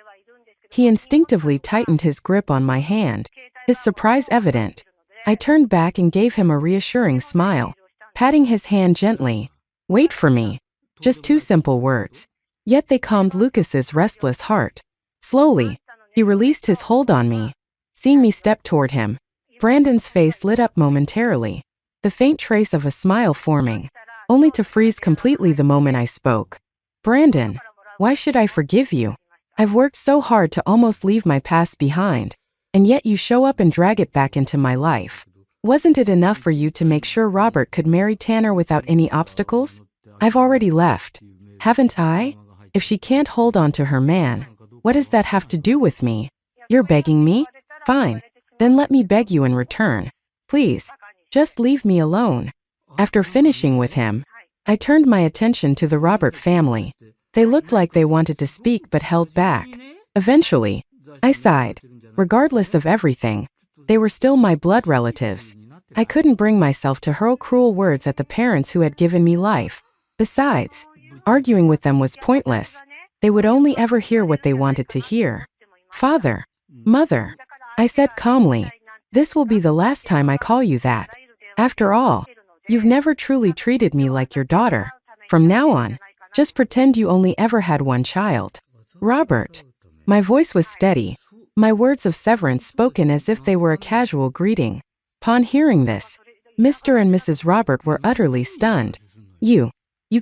He instinctively tightened his grip on my hand, his surprise evident. I turned back and gave him a reassuring smile, patting his hand gently. "Wait for me." Just 2 simple words. Yet they calmed Lucas's restless heart. Slowly, he released his hold on me. Seeing me step toward him, Brandon's face lit up momentarily, the faint trace of a smile forming, only to freeze completely the moment I spoke. "Brandon, why should I forgive you? I've worked so hard to almost leave my past behind, and yet you show up and drag it back into my life. Wasn't it enough for you to make sure Robert could marry Tanner without any obstacles? I've already left, haven't I? If she can't hold on to her man, what does that have to do with me? You're begging me? Fine, then let me beg you in return. Please, just leave me alone." After finishing with him, I turned my attention to the Robert family. They looked like they wanted to speak but held back. Eventually, I sighed. Regardless of everything, they were still my blood relatives. I couldn't bring myself to hurl cruel words at the parents who had given me life. Besides, arguing with them was pointless. They would only ever hear what they wanted to hear. "Father, Mother," I said calmly, "this will be the last time I call you that. After all, you've never truly treated me like your daughter. From now on, just pretend you only ever had one child. Robert." My voice was steady, my words of severance spoken as if they were a casual greeting. Upon hearing this, Mr. and Mrs. Robert were utterly stunned. You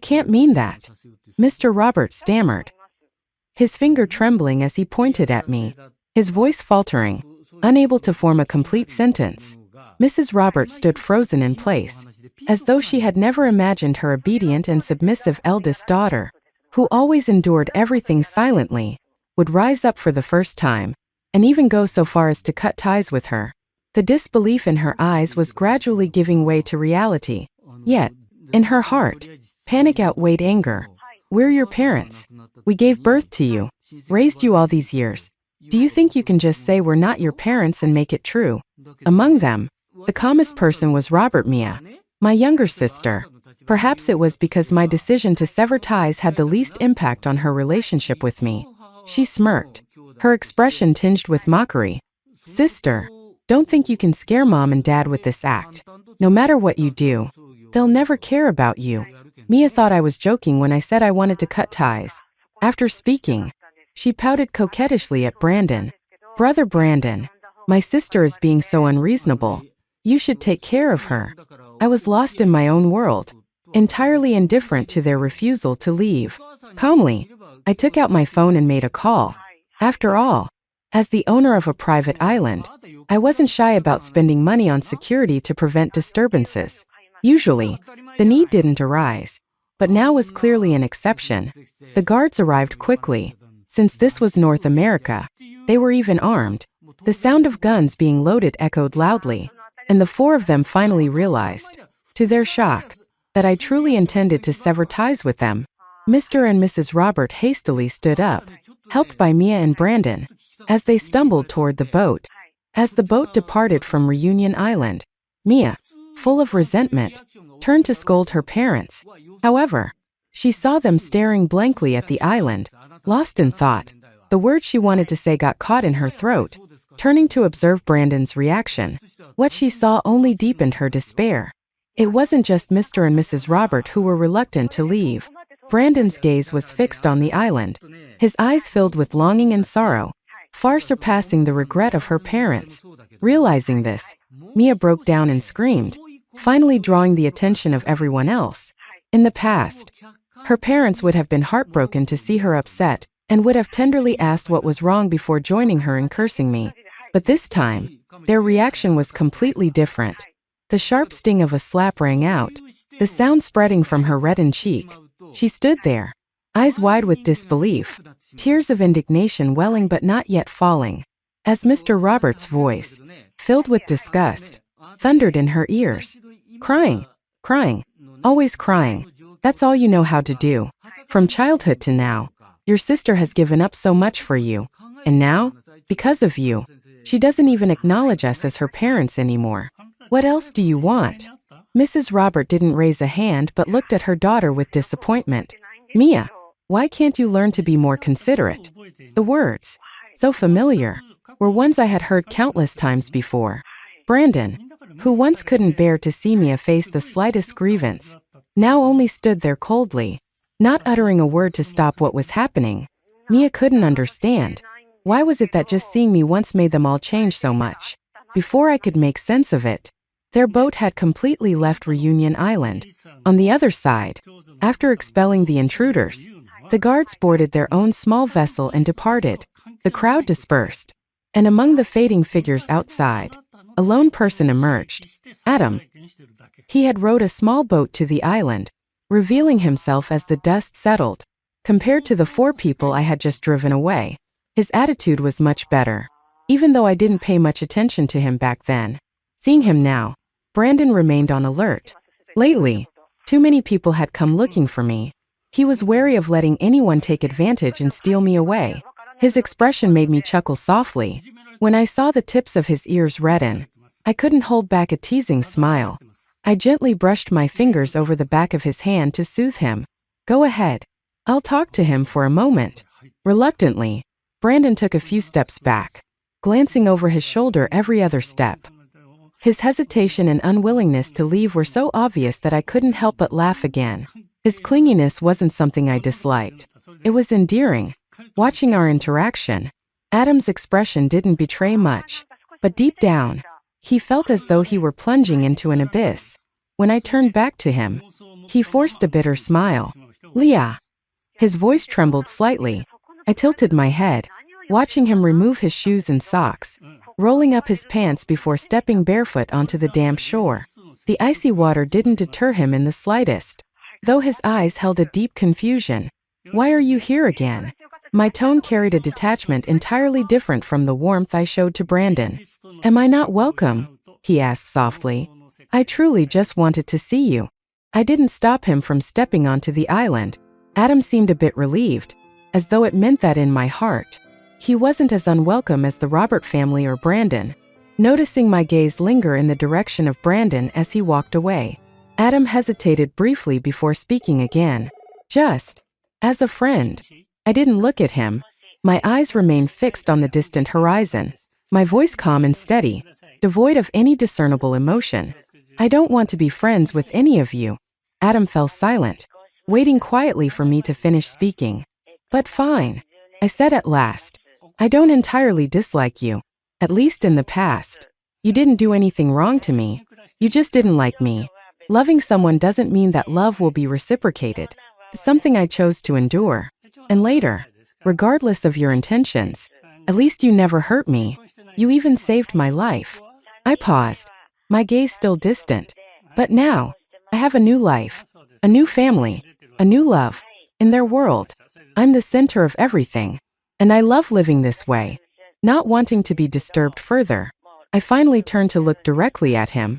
can't mean that," Mr. Robert stammered, his finger trembling as he pointed at me, his voice faltering, unable to form a complete sentence. Mrs. Robert stood frozen in place, as though she had never imagined her obedient and submissive eldest daughter, who always endured everything silently, would rise up for the first time, and even go so far as to cut ties with her. The disbelief in her eyes was gradually giving way to reality. Yet, in her heart, panic outweighed anger. We're your parents. We gave birth to you, raised you all these years. Do you think you can just say we're not your parents and make it true? Among them, the calmest person was Mia, my younger sister. Perhaps it was because my decision to sever ties had the least impact on her relationship with me. She smirked, her expression tinged with mockery. Sister, don't think you can scare Mom and Dad with this act. No matter what you do, they'll never care about you. Mia thought I was joking when I said I wanted to cut ties. After speaking, she pouted coquettishly at Brandon. Brother Brandon, my sister is being so unreasonable. You should take care of her. I was lost in my own world, entirely indifferent to their refusal to leave. Calmly, I took out my phone and made a call. After all, as the owner of a private island, I wasn't shy about spending money on security to prevent disturbances. Usually, the need didn't arise, but now was clearly an exception. The guards arrived quickly. Since this was North America, they were even armed. The sound of guns being loaded echoed loudly, and the four of them finally realized, to their shock, that I truly intended to sever ties with them. Mr. and Mrs. Robert hastily stood up, helped by Mia and Brandon, as they stumbled toward the boat. As the boat departed from Reunion Island, Mia, full of resentment, turned to scold her parents. However, she saw them staring blankly at the island, lost in thought. The words she wanted to say got caught in her throat. Turning to observe Brandon's reaction, what she saw only deepened her despair. It wasn't just Mr. and Mrs. Robert who were reluctant to leave. Brandon's gaze was fixed on the island, his eyes filled with longing and sorrow, far surpassing the regret of her parents. Realizing this, Mia broke down and screamed, finally drawing the attention of everyone else. In the past, her parents would have been heartbroken to see her upset and would have tenderly asked what was wrong before joining her in cursing me. But this time, their reaction was completely different. The sharp sting of a slap rang out, the sound spreading from her reddened cheek. She stood there, eyes wide with disbelief, tears of indignation welling but not yet falling, as Mr. Robert's voice, filled with disgust, thundered in her ears. Crying, crying, always crying. That's all you know how to do. From childhood to now, your sister has given up so much for you. And now, because of you, she doesn't even acknowledge us as her parents anymore. What else do you want? Mrs. Robert didn't raise a hand but looked at her daughter with disappointment. Mia, why can't you learn to be more considerate? The words, so familiar, were ones I had heard countless times before. Brandon, who once couldn't bear to see Mia face the slightest grievance, now only stood there coldly, not uttering a word to stop what was happening. Mia couldn't understand. Why was it that just seeing me once made them all change so much? Before I could make sense of it, their boat had completely left Reunion Island. On the other side, after expelling the intruders, the guards boarded their own small vessel and departed. The crowd dispersed, and among the fading figures outside, a lone person emerged. Adam. He had rowed a small boat to the island, revealing himself as the dust settled. Compared to the four people I had just driven away, his attitude was much better, even though I didn't pay much attention to him back then. Seeing him now, Brandon remained on alert. Lately, too many people had come looking for me. He was wary of letting anyone take advantage and steal me away. His expression made me chuckle softly. When I saw the tips of his ears redden, I couldn't hold back a teasing smile. I gently brushed my fingers over the back of his hand to soothe him. Go ahead. I'll talk to him for a moment. Reluctantly, Brandon took a few steps back, glancing over his shoulder every other step. His hesitation and unwillingness to leave were so obvious that I couldn't help but laugh again. His clinginess wasn't something I disliked. It was endearing. Watching our interaction, Adam's expression didn't betray much, but deep down, he felt as though he were plunging into an abyss. When I turned back to him, he forced a bitter smile. Leah. His voice trembled slightly. I tilted my head, watching him remove his shoes and socks, rolling up his pants before stepping barefoot onto the damp shore. The icy water didn't deter him in the slightest, though his eyes held a deep confusion. Why are you here again? My tone carried a detachment entirely different from the warmth I showed to Brandon. Am I not welcome? He asked softly. I truly just wanted to see you. I didn't stop him from stepping onto the island. Adam seemed a bit relieved, as though it meant that in my heart, he wasn't as unwelcome as the Robert family or Brandon. Noticing my gaze linger in the direction of Brandon as he walked away, Adam hesitated briefly before speaking again. Just as a friend. I didn't look at him. My eyes remained fixed on the distant horizon, my voice calm and steady, devoid of any discernible emotion. I don't want to be friends with any of you. Adam fell silent, waiting quietly for me to finish speaking. But fine, I said at last. I don't entirely dislike you, at least in the past. You didn't do anything wrong to me. You just didn't like me. Loving someone doesn't mean that love will be reciprocated. It's something I chose to endure. And later, regardless of your intentions, at least you never hurt me. You even saved my life. I paused, my gaze still distant. But now, I have a new life, a new family, a new love. In their world, I'm the center of everything. And I love living this way, not wanting to be disturbed further. I finally turned to look directly at him.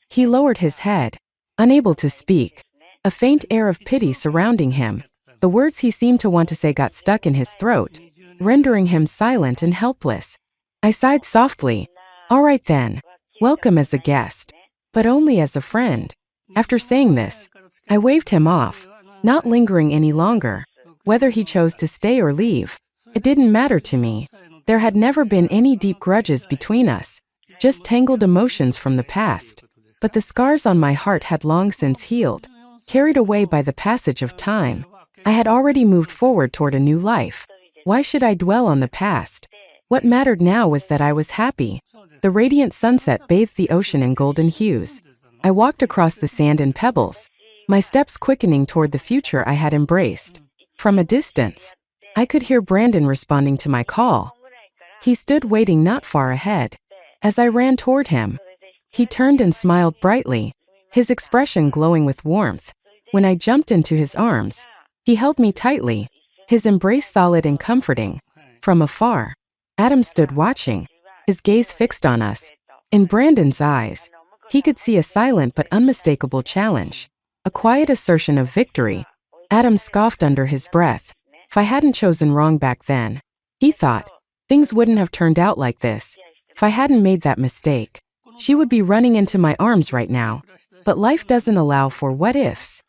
He lowered his head, unable to speak, a faint air of pity surrounding him. The words he seemed to want to say got stuck in his throat, rendering him silent and helpless. I sighed softly. All right then, welcome as a guest, but only as a friend. After saying this, I waved him off, not lingering any longer. Whether he chose to stay or leave, it didn't matter to me. There had never been any deep grudges between us, just tangled emotions from the past. But the scars on my heart had long since healed, carried away by the passage of time. I had already moved forward toward a new life. Why should I dwell on the past? What mattered now was that I was happy. The radiant sunset bathed the ocean in golden hues. I walked across the sand and pebbles, my steps quickening toward the future I had embraced. From a distance, I could hear Brandon responding to my call. He stood waiting not far ahead. As I ran toward him, he turned and smiled brightly, his expression glowing with warmth. When I jumped into his arms, he held me tightly, his embrace solid and comforting. From afar, Adam stood watching, his gaze fixed on us. In Brandon's eyes, he could see a silent but unmistakable challenge, a quiet assertion of victory. Adam scoffed under his breath. If I hadn't chosen wrong back then, he thought, things wouldn't have turned out like this. If I hadn't made that mistake, she would be running into my arms right now. But life doesn't allow for what ifs.